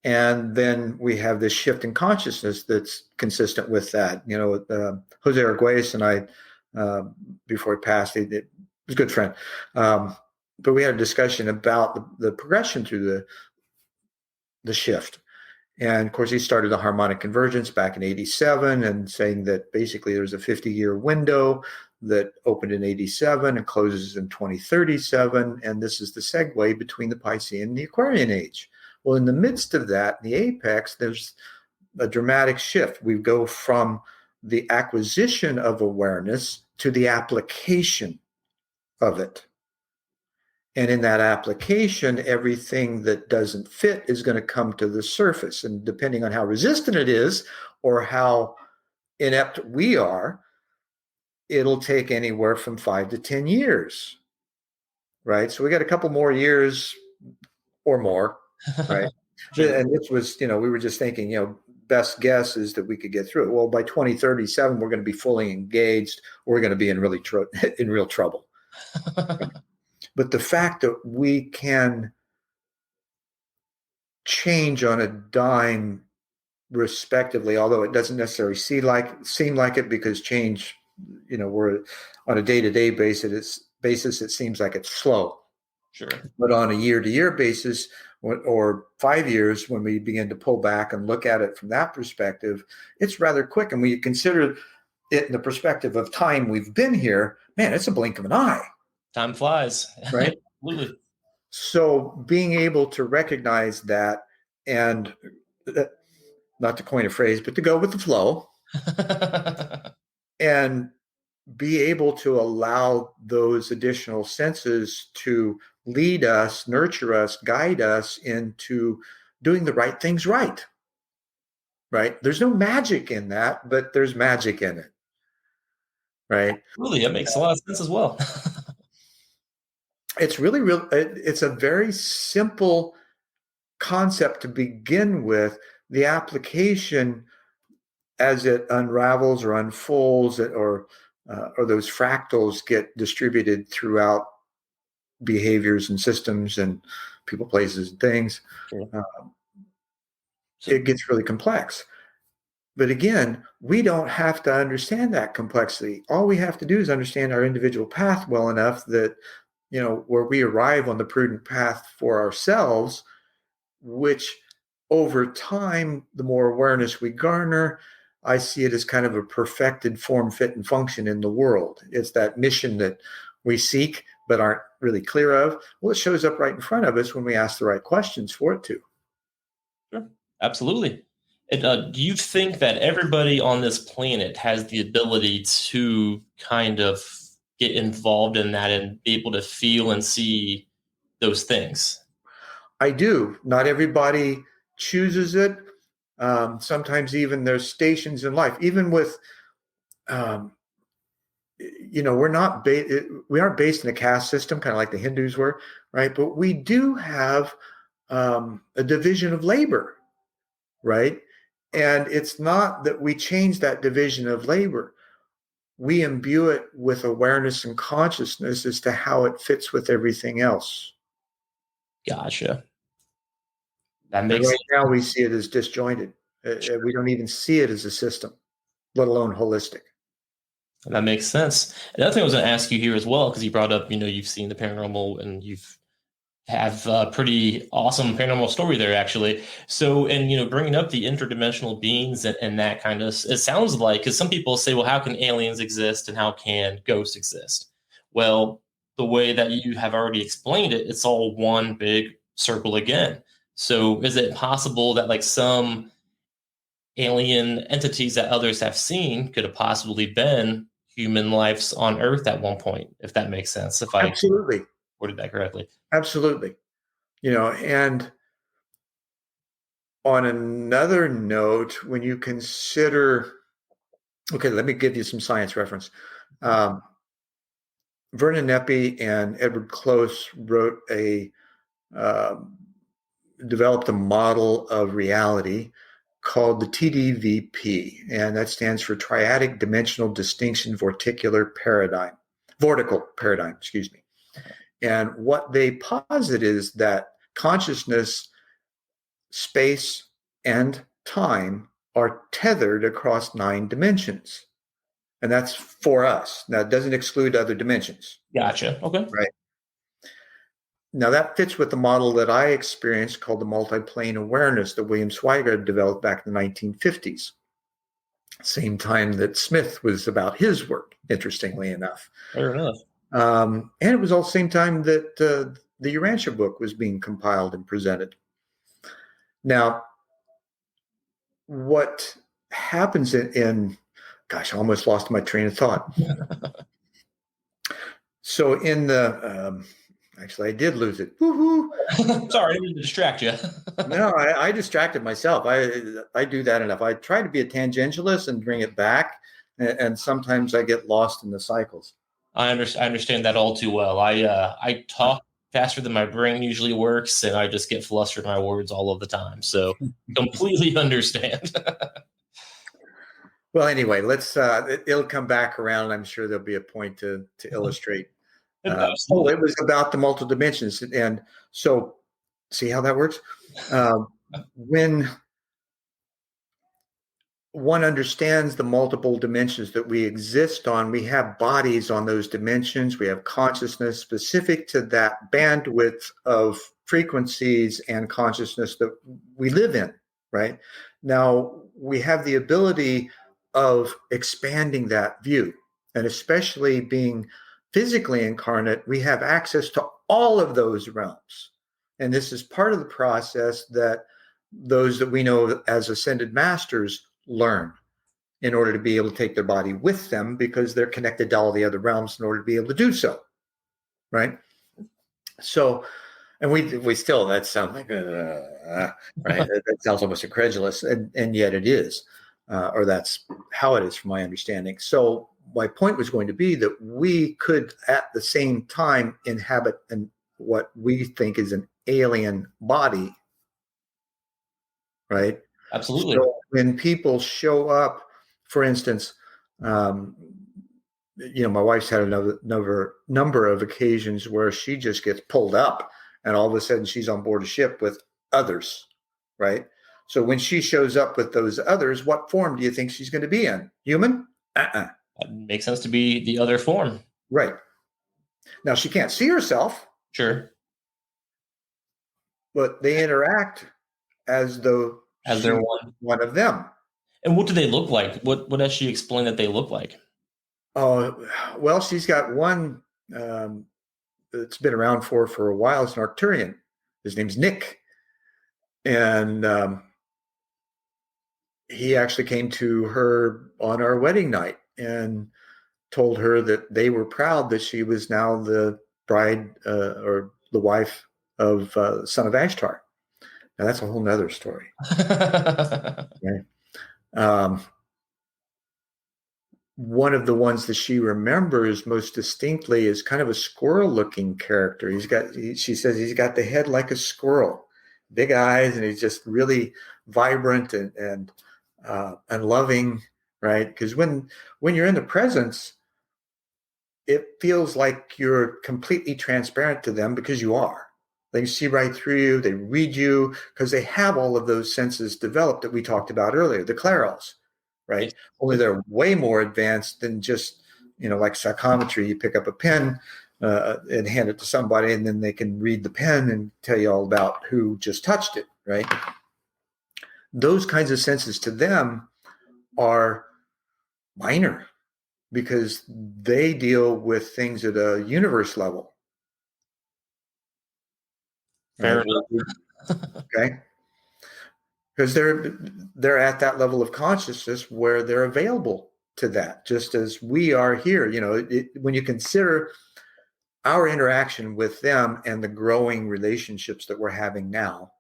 And then we have this shift in consciousness that's consistent with that. Jose Arguelles and I, before he passed, he was a good friend. But we had a discussion about the progression through the shift. And of course, he started the harmonic convergence back in 87, and saying that basically there's a 50-year window that opened in 87 and closes in 2037. And this is the segue between the Piscean and the Aquarian age. Well, in the midst of that, in the apex, there's a dramatic shift. We go from the acquisition of awareness to the application of it. And in that application, everything that doesn't fit is going to come to the surface. And depending on how resistant it is, or how inept we are, it'll take anywhere from 5 to 10 years, right? So we got a couple more years or more, right? Sure. And this was, we were just thinking, best guess is that we could get through it. Well, by 2037, we're going to be fully engaged. We're going to be in in real trouble. But the fact that we can change on a dime respectively, although it doesn't necessarily seem like it, because change, we're on a day-to-day basis, it seems like it's slow. Sure. But on a year-to-year basis, or 5 years, when we begin to pull back and look at it from that perspective, it's rather quick. And when you consider it in the perspective of time we've been here, man, it's a blink of an eye. Time flies. Right? Absolutely. So being able to recognize that, and not to coin a phrase, but to go with the flow and be able to allow those additional senses to lead us, nurture us, guide us into doing the right things right. Right? There's no magic in that, but there's magic in it. Right? Really, that makes a lot of sense as well. It's it's a very simple concept to begin with. The application, as it unravels or unfolds, or those fractals get distributed throughout behaviors and systems and people, places, and things, Sure. It gets really complex. But again, we don't have to understand that complexity. All we have to do is understand our individual path well enough that, where we arrive on the prudent path for ourselves, which over time, the more awareness we garner, I see it as kind of a perfected form, fit, and function in the world. It's that mission that we seek but aren't really clear of. Well, it shows up right in front of us when we ask the right questions for it to. Sure. Absolutely. Do you think that everybody on this planet has the ability to kind of get involved in that and be able to feel and see those things? I do. Not everybody chooses it. Sometimes even there's stations in life, even with, we aren't based in a caste system, kind of like the Hindus were, right? But we do have a division of labor, right? And it's not that we change that division of labor. We imbue it with awareness and consciousness as to how it fits with everything else. Gotcha. That And makes right now we see it as disjointed. We don't even see it as a system, let alone holistic. That makes sense. Another thing I was going to ask you here as well, because you brought up, you've seen the paranormal and you've have a pretty awesome paranormal story there, actually. So, and bringing up the interdimensional beings and that kind of, it sounds like, because some people say, well, how can aliens exist and how can ghosts exist? Well, the way that you have already explained it, it's all one big circle again. So, is it possible that like some alien entities that others have seen could have possibly been human lives on Earth at one point, if that makes sense, if I Absolutely. worded that correctly? Absolutely. And on another note, when you consider, okay, let me give you some science reference. Vernon Eppy and Edward Close developed a model of reality called the TDVP, and that stands for Triadic Dimensional Distinction Vortical Paradigm, excuse me. And what they posit is that consciousness, space, and time are tethered across 9 dimensions. And that's for us. Now, it doesn't exclude other dimensions. Gotcha. Okay. Right. Now, that fits with the model that I experienced called the multiplane awareness that William Swigert developed back in the 1950s. Same time that Smith was about his work, interestingly enough. Fair enough. And it was all the same time that the Urantia book was being compiled and presented. Now, what happens gosh, I almost lost my train of thought. So in the Actually, I did lose it. Woohoo! Sorry, I didn't mean to distract you. No, I distracted myself. I do that enough. I try to be a tangentialist and bring it back, and sometimes I get lost in the cycles. I understand that all too well. I talk faster than my brain usually works, and I just get flustered in my words all of the time. So completely understand. Well, anyway, let's. It'll come back around. I'm sure there'll be a point to illustrate. Absolutely. It was about the multiple dimensions, and so see how that works. When one understands the multiple dimensions that we exist on, we have bodies on those dimensions, we have consciousness specific to that bandwidth of frequencies and consciousness that we live in, right? Now, we have the ability of expanding that view, and especially being physically incarnate, we have access to all of those realms. And this is part of the process that those that we know as ascended masters learn in order to be able to take their body with them, because they're connected to all the other realms in order to be able to do so, right? So, and we still, that sounds like right, that sounds almost incredulous, and yet it is, or that's how it is from my understanding. So my point was going to be that we could at the same time inhabit what we think is an alien body, right? Absolutely. So when people show up, for instance, my wife's had a number of occasions where she just gets pulled up, and all of a sudden she's on board a ship with others, right? So when she shows up with those others, what form do you think she's going to be in? Human? Uh-uh. That makes sense to be the other form. Right. Now she can't see herself, Sure. but they interact as though As she's their one. one of them. And what do they look like? What does she explain that they look like? Oh, well, she's got one that's been around for a while. It's an Arcturian. His name's Nick. And he actually came to her on our wedding night and told her that they were proud that she was now the bride or the wife of son of Ashtar. Now, that's a whole nother story. Okay? One of the ones that she remembers most distinctly is kind of a squirrel-looking character. She says he's got the head like a squirrel, big eyes, and he's just really vibrant and loving, right? Because when you're in the presence, it feels like you're completely transparent to them, because you are. They see right through you. They read you because they have all of those senses developed that we talked about earlier, the clairals, right? Yes. Only they're way more advanced than just, like psychometry. You pick up a pen and hand it to somebody, and then they can read the pen and tell you all about who just touched it, right? Those kinds of senses to them are minor, because they deal with things at a universe level. Fair Right? enough. Okay. Because they're at that level of consciousness where they're available to that, just as we are here. When you consider our interaction with them and the growing relationships that we're having now,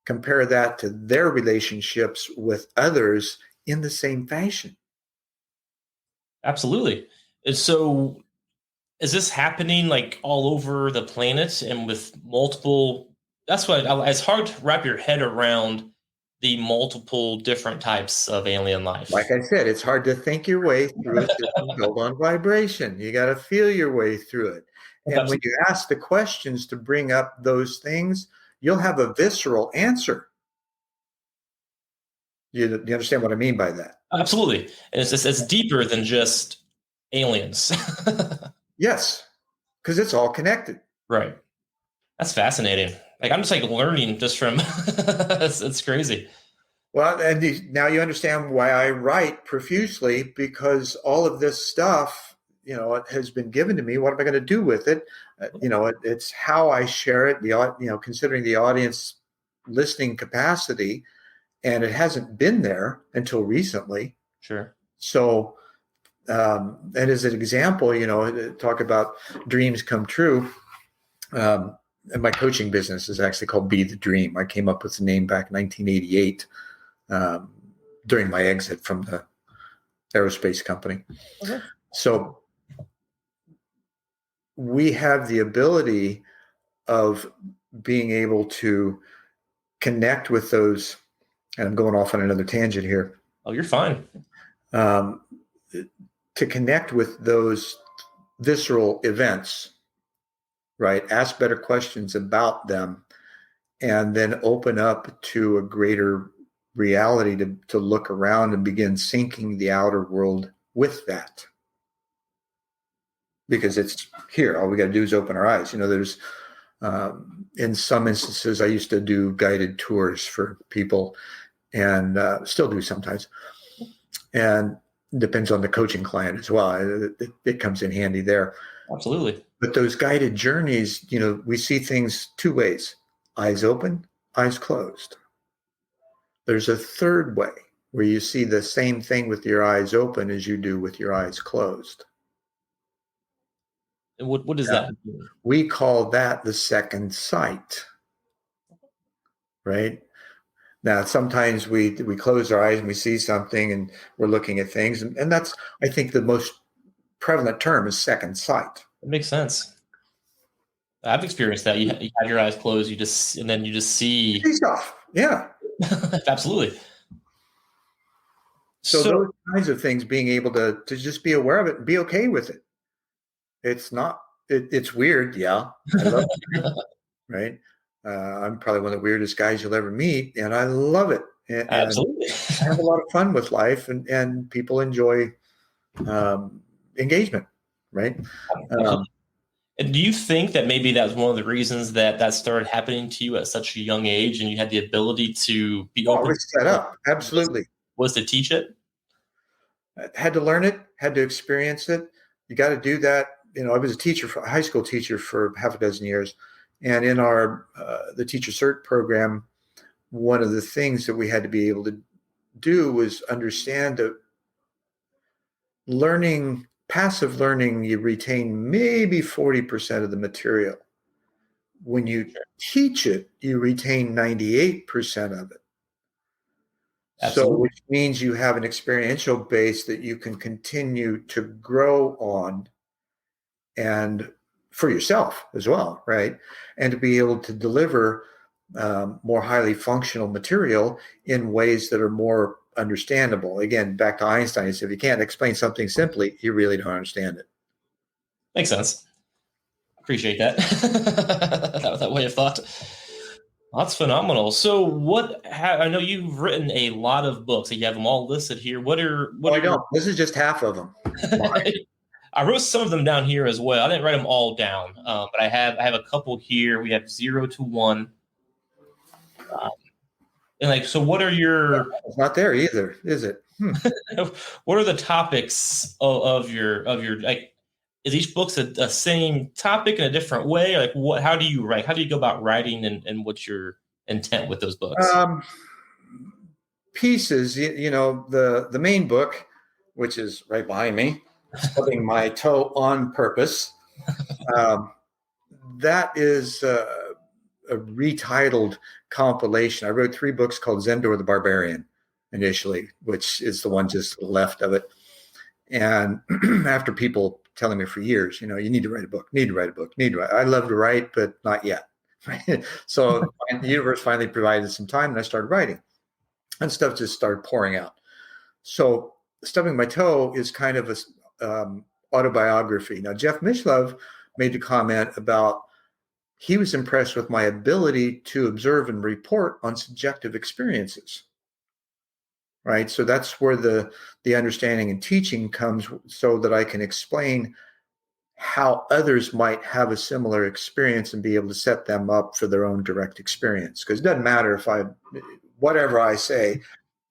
compare that to their relationships with others in the same fashion. Absolutely. And so is this happening like all over the planet and with multiple? That's why it's hard to wrap your head around the multiple different types of alien Like life. I said, it's hard to think your way through a system built on vibration. You got to feel your way through it. And when you ask the questions to bring up those things, you'll have a visceral answer. You understand what I mean by that? Absolutely. And it's deeper than just aliens. Yes, because it's all connected. Right. That's fascinating. Like I'm just like learning just from it's crazy. Well, and now you understand why I write profusely, because all of this stuff, it has been given to me. What am I going to do with it? It's how I share it. Considering the audience listening capacity, and it hasn't been there until recently. Sure. So, and as an example, talk about dreams come true. And my coaching business is actually called Be the Dream. I came up with the name back in 1988 during my exit from the aerospace company. Okay. So we have the ability of being able to connect with those, and I'm going off on another tangent here. Oh, you're fine. To connect with those visceral events, right? Ask better questions about them, and then open up to a greater reality to look around and begin syncing the outer world with that. Because it's here. All we got to do is open our eyes. There's in some instances, I used to do guided tours for people, and still do sometimes. And depends on the coaching client as well. It comes in handy there. Absolutely. But those guided journeys, we see things two ways: eyes open, eyes closed. There's a third way where you see the same thing with your eyes open as you do with your eyes closed. And what does that mean? We call that the second sight, right? Now, sometimes we close our eyes and we see something and we're looking at things. And that's, I think, the most prevalent term is second sight. It makes sense. I've experienced that. You have your eyes closed, and then you just see stuff. Yeah. Absolutely. So those kinds of things, being able to just be aware of it and be okay with it. It's weird. Yeah. I love it. Right. I'm probably one of the weirdest guys you'll ever meet, and I love it. And absolutely. I have a lot of fun with life, and people enjoy engagement. Right. And do you think that maybe that's one of the reasons that started happening to you at such a young age, and you had the ability to be open? It was set up. Absolutely. Was to teach it? I had to learn it, had to experience it. You got to do that. I was a high school teacher for half a dozen years. And in our the teacher cert program, one of the things that we had to be able to do was understand that passive learning, you retain maybe 40% of the material. When you teach it, you retain 98% of it. Absolutely. So, which means you have an experiential base that you can continue to grow on, and for yourself as well, right? And to be able to deliver more highly functional material in ways that are more understandable. Again, back to Einstein, he said, if you can't explain something simply, you really don't understand it. Makes sense. Appreciate that. that way of thought. That's phenomenal. So I know you've written a lot of books. You have them all listed here. I don't. This is just half of them. I wrote some of them down here as well. I didn't write them all down, but I have a couple here. We have 0 to 1. And so what are your... It's not there either, is it? What are the topics of your is each book the same topic in a different way? How do you write? How do you go about writing, and what's your intent with those books? Pieces, the main book, which is right behind me, Stubbing My Toe on Purpose. That is a retitled compilation. I wrote 3 books called Zendor the Barbarian initially, which is the one just left of it. And after people telling me for years, you need to write a book, I love to write, but not yet. So the universe finally provided some time, and I started writing, and stuff just started pouring out. So Stubbing My Toe is kind of a autobiography. Now, Jeff Mishlove made a comment about he was impressed with my ability to observe and report on subjective experiences. Right. So that's where the understanding and teaching comes, so that I can explain how others might have a similar experience and be able to set them up for their own direct experience. Because it doesn't matter whatever I say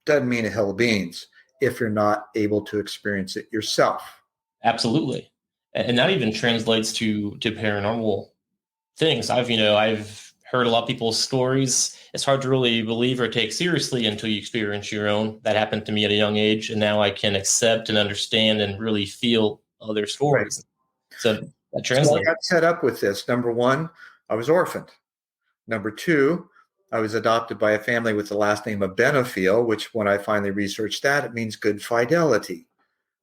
doesn't mean a hill of beans if you're not able to experience it yourself. Absolutely. And that even translates to paranormal things. I've heard a lot of people's stories. It's hard to really believe or take seriously until you experience your own. That happened to me at a young age, and now I can accept and understand and really feel other stories. Right. So that translates. So I got set up with this. Number one, I was orphaned. Number two, I was adopted by a family with the last name of Benefiel, which when I finally researched that, it means good fidelity.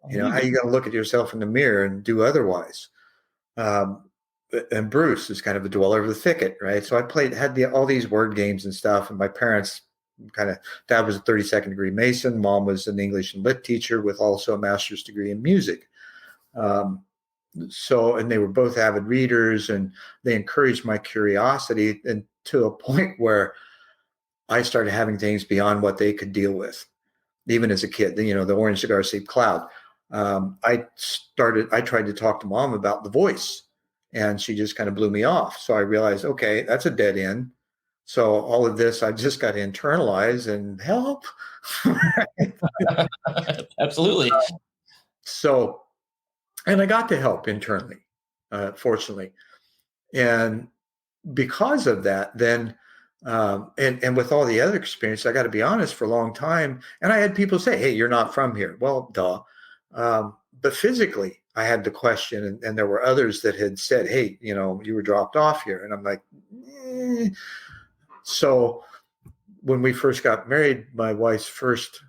Oh, You know, how you got to look at yourself in the mirror and do otherwise. Um, and Bruce is kind of a dweller of the thicket, right? So I had all these word games and stuff, and my parents dad was a 32nd degree Mason, mom was an English and lit teacher with also a master's degree in music. Um, and they were both avid readers, and they encouraged my curiosity, and to a point where I started having things beyond what they could deal with, even as a kid. The orange cigar shaped cloud. I tried to talk to mom about the voice, and she just kind of blew me off. So I realized, okay, that's a dead end. So all of this, I just got to internalize and help. Absolutely. So, and I got to help internally, fortunately. And because of that, then, and with all the other experience, I got to be honest, for a long time, and I had people say, "Hey, you're not from here." Well, duh. But physically, I had the question, and there were others that had said, "Hey, you were dropped off here," and I'm like, eh. So when we first got married, my wife's first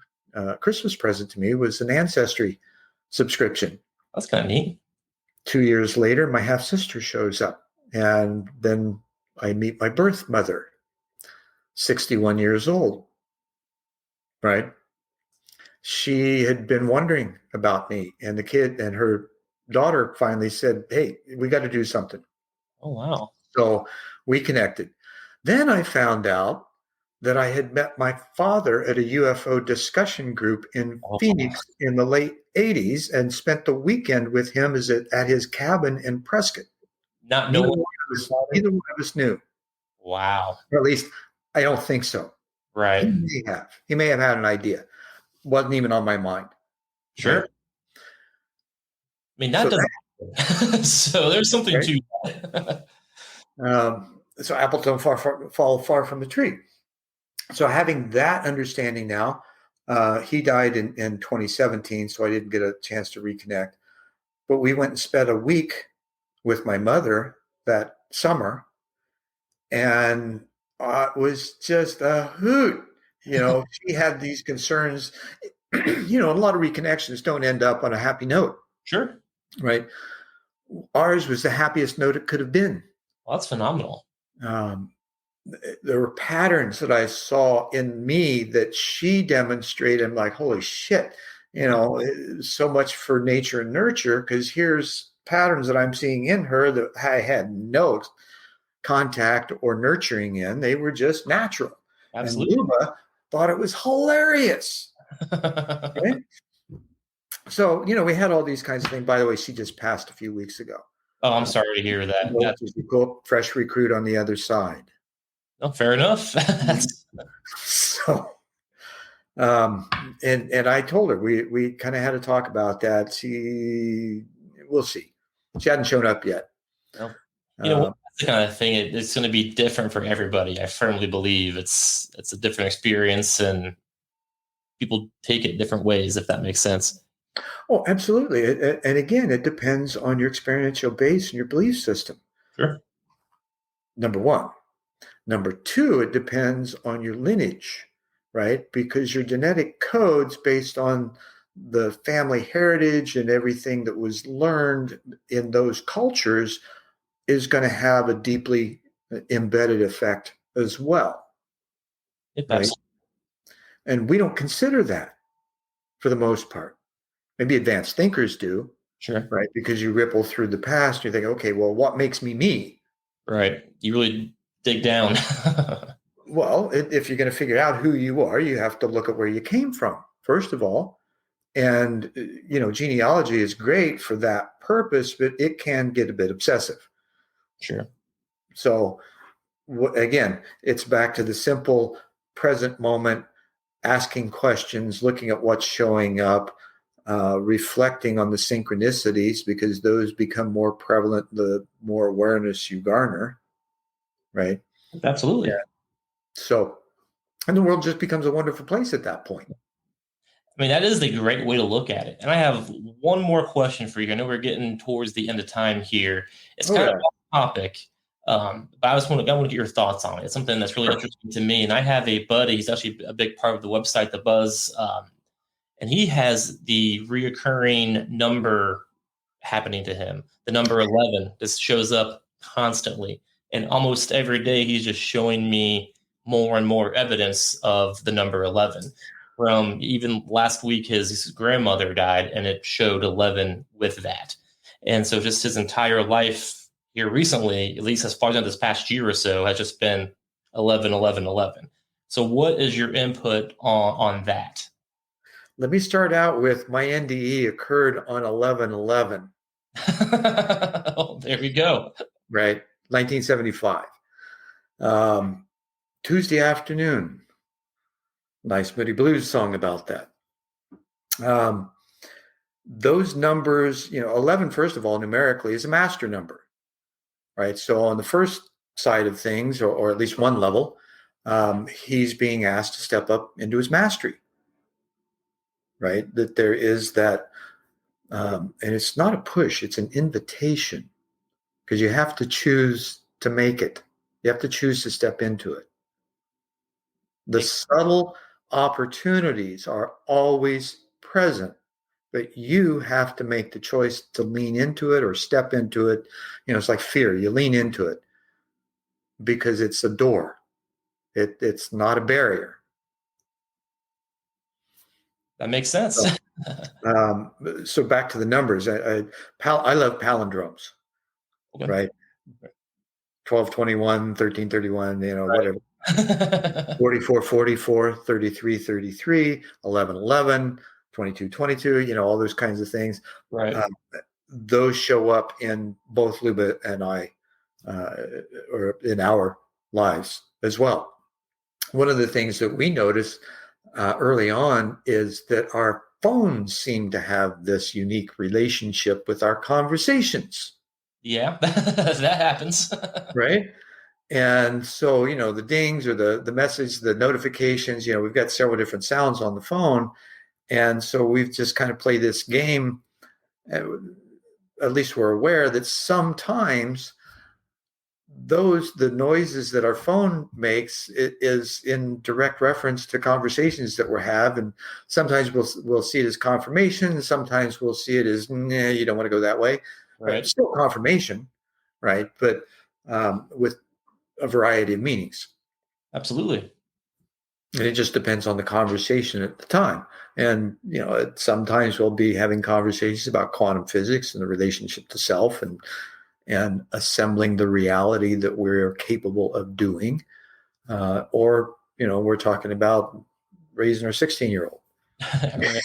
Christmas present to me was an Ancestry subscription. That's kind of neat. 2 years later, my half sister shows up, and then I meet my birth mother, 61 years old, right? She had been wondering about me, and the kid and her daughter finally said, "Hey, we got to do something." Oh, wow. So we connected. Then I found out that I had met my father at a UFO discussion group in Oh, Phoenix in the late 80s and spent the weekend with him at his cabin in Prescott. not Neither knowing. one neither one of us knew, Wow. or at least I don't think so. He Right. may have. He may have had an idea. Wasn't even on my mind. Sure. Right. I mean, that So doesn't happen. So there's something right. to that. So apples don't fall far from the tree. So having that understanding now, he died in 2017, so I didn't get a chance to reconnect. But we went and spent a week with my mother that summer, and it was just a hoot. She had these concerns. A lot of reconnections don't end up on a happy note, Sure. right? Ours was the happiest note it could have been. Well, that's phenomenal. Um, there were patterns that I saw in me that she demonstrated. I'm like, holy shit, so much for nature and nurture, because here's patterns that I'm seeing in her that I had no contact or nurturing in. They were just natural. And Absolutely. Luba thought it was hilarious. Right? So, we had all these kinds of things. By the way, she just passed a few weeks ago. Oh, I'm sorry to hear that. That's She's a cool, fresh recruit on the other side. fair enough. So, and I told her we kind of had to talk about that. We'll see. She hadn't shown up yet. Well, that's the kind of thing. It's going to be different for everybody. I firmly believe it's a different experience, and people take it different ways. If that makes sense. Oh, absolutely. And again, it depends on your experiential base and your belief system. Sure. Number one. Number two, it depends on your lineage, right? Because your genetic codes based on the family heritage and everything that was learned in those cultures is going to have a deeply embedded effect as well, right? Absolutely. And we don't consider that for the most part. Maybe advanced thinkers do, Sure. right? Because you ripple through the past, you think, okay, well, what makes me me? Right. You really dig down. Well, if you're going to figure out who you are, you have to look at where you came from, first of all. And, genealogy is great for that purpose, but it can get a bit obsessive. Sure. So, again, it's back to the simple present moment, asking questions, looking at what's showing up, reflecting on the synchronicities, because those become more prevalent the more awareness you garner, right? Absolutely. Yeah. So, and the world just becomes a wonderful place at that point. I mean, that is the great way to look at it. And I have one more question for you. I know we're getting towards the end of time here. It's kind of off topic, But I want to get your thoughts on it. It's something that's really Sure. interesting to me. And I have a buddy, he's actually a big part of the website, The Buzz, and he has the reoccurring number happening to him. The number 11 just shows up constantly. And almost every day, he's just showing me more and more evidence of the number 11. From even last week, his grandmother died, and it showed 11 with that. And so, just his entire life here recently, at least as far as this past year or so, has just been 11, 11, 11. So, what is your input on that? Let me start out with my NDE occurred on 11/11, Oh, there we go. right? 1975. Tuesday afternoon. Nice Moody Blues song about that. Those numbers, 11, first of all, numerically is a master number, right? So on the first side of things, or at least one level, he's being asked to step up into his mastery, right? That there is that, and it's not a push, it's an invitation, because you have to choose to make it. You have to choose to step into it. The subtle opportunities are always present, but you have to make the choice to lean into it or step into it. It's like fear. You lean into it because it's a door. It's not a barrier. That makes sense. So back to the numbers. I love palindromes, Okay. right? 1221, 1331, whatever. 44, 44, 33, 33, 11, 11, 22, 22, all those kinds of things. Right. Those show up in both Luba and I, or in our lives as well. One of the things that we noticed early on is that our phones seem to have this unique relationship with our conversations. Yeah, that happens. Right. And so, the dings or the message, the notifications, we've got several different sounds on the phone. And so we've just kind of played this game. At least we're aware that sometimes the noises that our phone makes, it is in direct reference to conversations that we have. And sometimes we'll see it as confirmation. And sometimes we'll see it as, nah, you don't want to go that way. Right. It's still confirmation, right? But with a variety of meanings. Absolutely. And it just depends on the conversation at the time. And, sometimes we'll be having conversations about quantum physics and the relationship to self and assembling the reality that we're capable of doing. Or, we're talking about raising our 16-year-old. Right.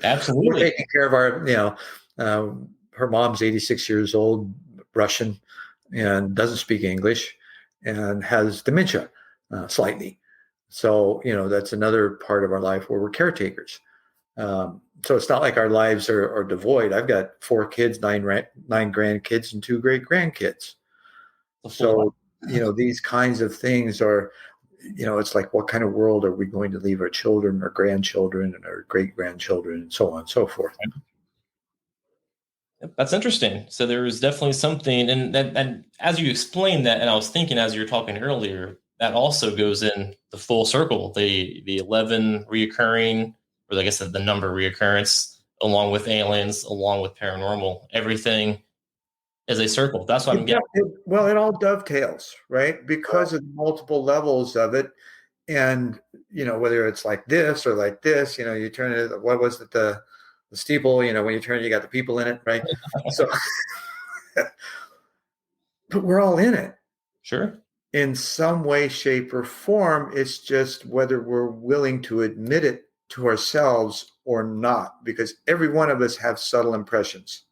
Absolutely. We're taking care of our, her mom's 86 years old, Russian, and doesn't speak English and has dementia slightly. So, that's another part of our life where we're caretakers. So it's not like our lives are devoid. I've got 4 kids, 9 grandkids, and 2 great grandkids. So, these kinds of things are, it's like, what kind of world are we going to leave our children, our grandchildren, and our great grandchildren, and so on and so forth. That's interesting. So there is definitely something, and as you explained that, and I was thinking as you were talking earlier, that also goes in the full circle, the 11 reoccurring, or I guess the number reoccurrence, along with aliens, along with paranormal, everything is a circle. That's what I'm getting. It all dovetails, right? Because of the multiple levels of it. And, whether it's like this or like this, you turn it, what was it, the steeple, when you turn it, you got the people in it, right? So, but we're all in it. Sure. In some way, shape, or form. It's just whether we're willing to admit it to ourselves or not, because every one of us have subtle impressions.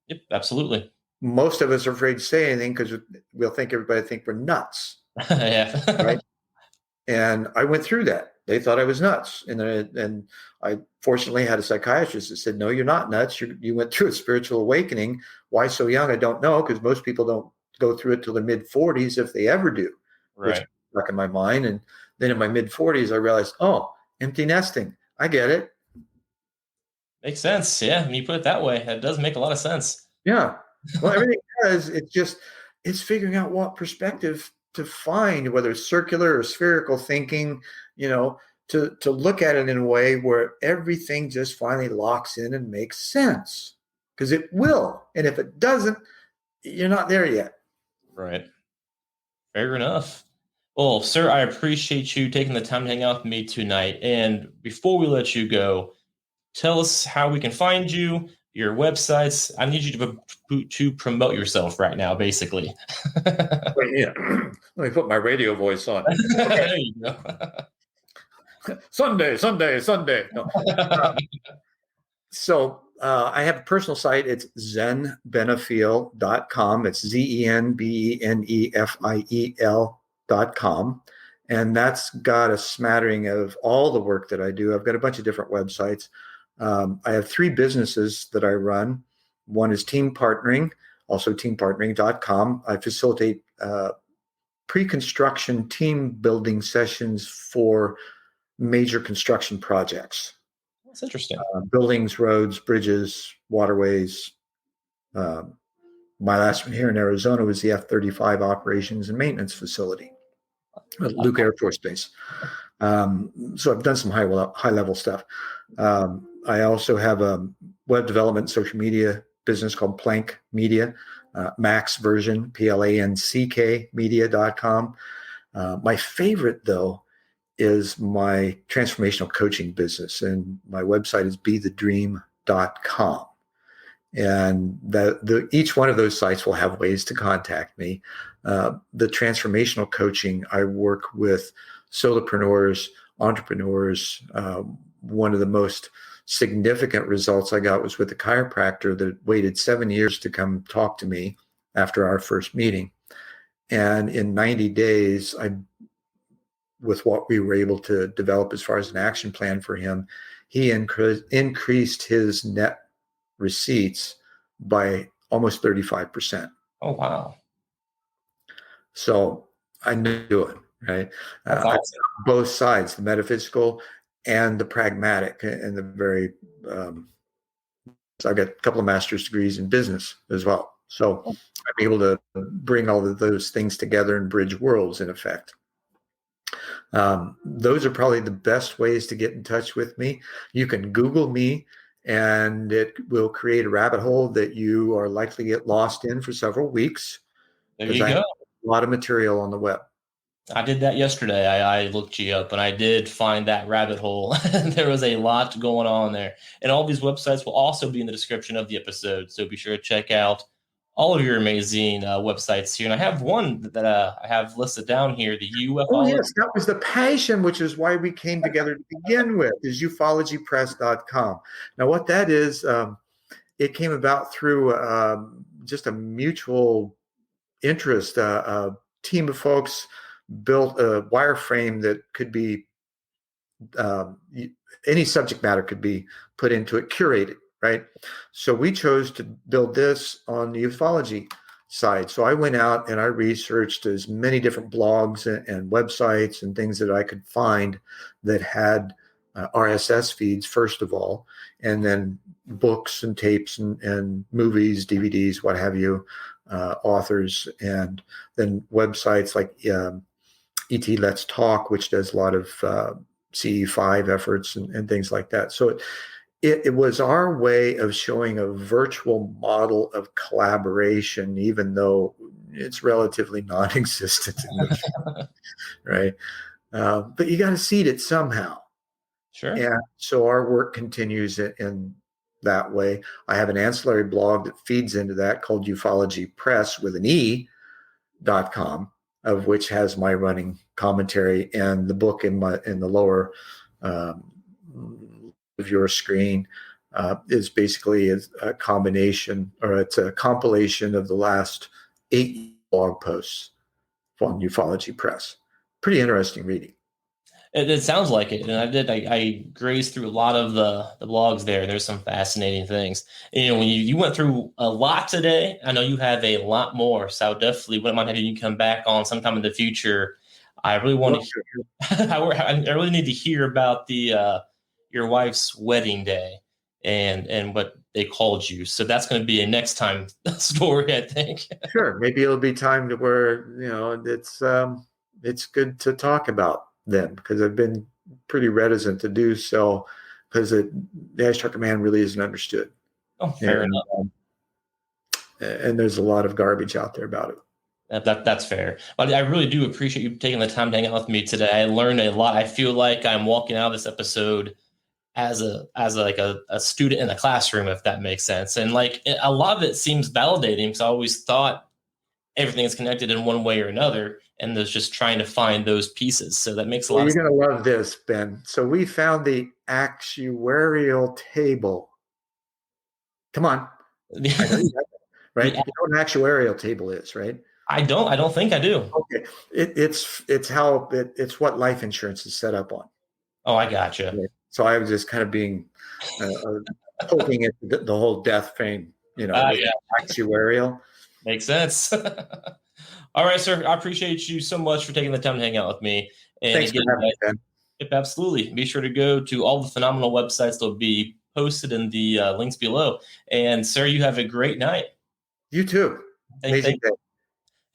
Yep, absolutely. Most of us are afraid to say anything because we'll think everybody think we're nuts. Yeah. Right. And I went through that. They thought I was nuts. And I fortunately had a psychiatrist that said, no, you're not nuts. You went through a spiritual awakening. Why so young? I don't know, because most people don't go through it till their mid-40s, if they ever do, Right. which stuck in my mind. And then in my mid-40s, I realized, empty nesting. I get it. Makes sense. Yeah, when you put it that way, it does make a lot of sense. Yeah. Well, everything does. It's just, it's figuring out what perspective to find, whether it's circular or spherical thinking, to look at it in a way where everything just finally locks in and makes sense, because it will. And if it doesn't, you're not there yet. Right. Fair enough. Well, sir, I appreciate you taking the time to hang out with me tonight. And before we let you go, tell us how we can find you, your websites. I need you to promote yourself right now, basically. Wait, yeah. Let me put my radio voice on. Okay. There you go. Sunday. No. So I have a personal site. It's zenbenefiel.com. It's ZenBenefiel.com. And that's got a smattering of all the work that I do. I've got a bunch of different websites. I have 3 businesses that I run. One is Team Partnering, also teampartnering.com. I facilitate pre-construction team building sessions for major construction projects. That's interesting. Buildings, roads, bridges, waterways. My last one here in Arizona was the F-35 operations and maintenance facility at Luke Air Force Base. So I've done some high level stuff. I also have a web development social media business called Plank Media, Max version, PLANCK media.com. My favorite, though, is my transformational coaching business, and my website is bethedream.com. And each one of those sites will have ways to contact me. The transformational coaching, I work with solopreneurs, entrepreneurs. One of the most significant results I got was with a chiropractor that waited 7 years to come talk to me after our first meeting. And in 90 days, with what we were able to develop as far as an action plan for him, he increased his net receipts by almost 35%. Oh, wow. So I knew it, right? That's awesome. Both sides, the metaphysical and the pragmatic, and the very, so I got a couple of master's degrees in business as well. So I'm able to bring all of those things together and bridge worlds, in effect. Those are probably the best ways to get in touch with me. You can Google me, and it will create a rabbit hole that you are likely to get lost in for several weeks. There you I go. have a lot of material on the web. I did that yesterday. I looked you up and I did find that rabbit hole. There was a lot going on there. And all these websites will also be in the description of the episode. So be sure to check out all of your amazing websites here. And I have one that I have listed down here, the Ufology. Oh, yes, that was the passion, which is why we came together to begin with, is ufologypress.com. Now, what that is, it came about through just a mutual interest. A team of folks built a wireframe that could be, any subject matter could be put into it, curated, right? So we chose to build this on the ufology side. So I went out and I researched as many different blogs and websites and things that I could find that had RSS feeds, first of all, and then books and tapes and movies, DVDs, what have you, authors, and then websites like ET Let's Talk, which does a lot of CE5 efforts and things like that. So it was our way of showing a virtual model of collaboration, even though it's relatively non-existent in the right? But you got to seed it somehow. Sure. And so our work continues in that way. I have an ancillary blog that feeds into that called Ufology Press with an E.com, of which has my running commentary, and the book in the lower of your screen is basically a combination, or it's a compilation of the last 8 blog posts on Ufology Press. Pretty interesting reading. It sounds like it. And I grazed through a lot of the blogs there. There's some fascinating things. And, when you went through a lot today, I know you have a lot more. So I definitely wouldn't mind having you come back on sometime in the future. I really want to hear, I really need to hear about your wife's wedding day and what they called you. So that's going to be a next time story, I think. Sure, maybe it'll be time to where it's good to talk about them, because I've been pretty reticent to do so, because the Ashtar Command really isn't understood. Oh, fair enough. And there's a lot of garbage out there about it. That's fair. But I really do appreciate you taking the time to hang out with me today. I learned a lot. I feel like I'm walking out of this episode as a student in a classroom, if that makes sense. And like a lot of it seems validating, because I always thought everything is connected in one way or another, and there's just trying to find those pieces. So that makes a lot of sense. You're going to love this, Ben. So we found the actuarial table. Come on. Right? You know what an actuarial table is, right? I don't think I do. Okay. It's what life insurance is set up on. Oh, I gotcha. So I was just kind of being poking at the whole death thing, actuarial. Makes sense. All right, sir. I appreciate you so much for taking the time to hang out with me. And thanks for having me, Ben. Yep, absolutely. Be sure to go to all the phenomenal websites that will be posted in the links below. And sir, you have a great night. You too. Amazing day.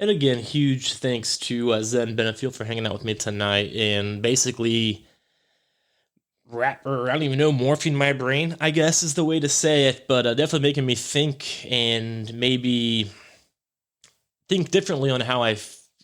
And again, huge thanks to Zen Benefiel for hanging out with me tonight and basically I don't even know, morphing my brain, I guess is the way to say it, but definitely making me think and maybe think differently on how I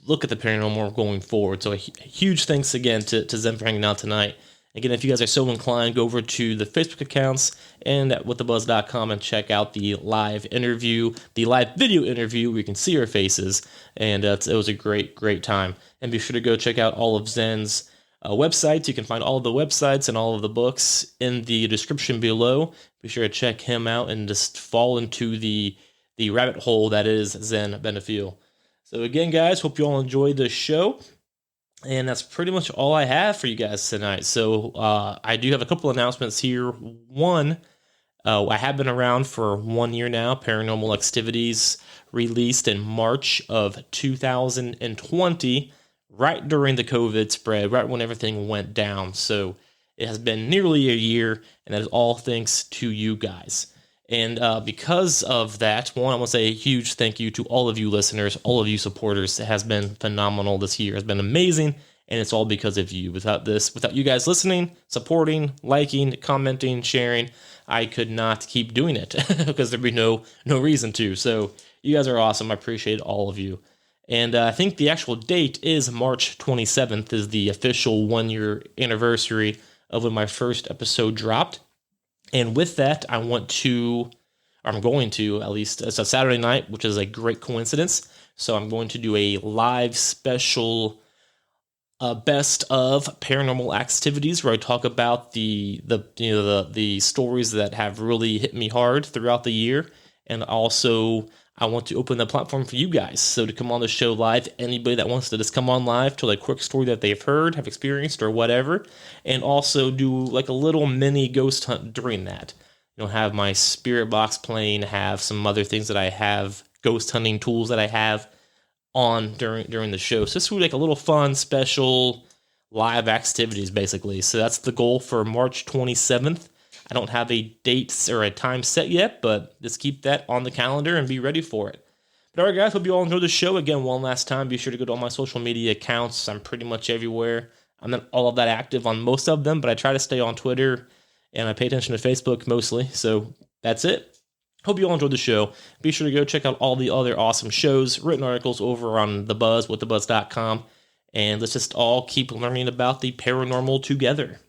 look at the paranormal going forward. So a huge thanks again to Zen for hanging out tonight. Again, if you guys are so inclined, go over to the Facebook accounts and at WTBdotcom and check out the live interview, the live video interview where you can see our faces. And it was a great, great time. And be sure to go check out all of Zen's websites. You can find all of the websites and all of the books in the description below. Be sure to check him out and just fall into the rabbit hole that is Zen Benefiel. So again, guys, hope you all enjoyed the show. And that's pretty much all I have for you guys tonight. So I do have a couple announcements here. One, I have been around for 1 year now. Paranormal Axetivities released in March of 2020, right during the COVID spread, right when everything went down. So it has been nearly a year, and that is all thanks to you guys. And because of that, one, I want to say a huge thank you to all of you listeners, all of you supporters. It has been phenomenal this year. It's been amazing, and it's all because of you. Without you guys listening, supporting, liking, commenting, sharing, I could not keep doing it because there'd be no reason to. So you guys are awesome. I appreciate all of you. And I think the actual date is March 27th is the official 1 year anniversary of when my first episode dropped. And with that, I'm going to, at least, it's a Saturday night, which is a great coincidence. So I'm going to do a live special best of Paranormal Axetivities, where I talk about the stories that have really hit me hard throughout the year. And also, I want to open the platform for you guys. So to come on the show live, anybody that wants to just come on live, tell a quick story that they've heard, have experienced, or whatever. And also do like a little mini ghost hunt during that. Have my spirit box playing, have some other things that I have, ghost hunting tools that I have on during the show. So this will be like a little fun, special live activities, basically. So that's the goal for March 27th. I don't have a date or a time set yet, but just keep that on the calendar and be ready for it. But all right, guys, hope you all enjoyed the show. Again, one last time, be sure to go to all my social media accounts. I'm pretty much everywhere. I'm not all of that active on most of them, but I try to stay on Twitter, and I pay attention to Facebook mostly. So that's it. Hope you all enjoyed the show. Be sure to go check out all the other awesome shows, written articles over on The Buzz, WTBdotcom, and let's just all keep learning about the paranormal together.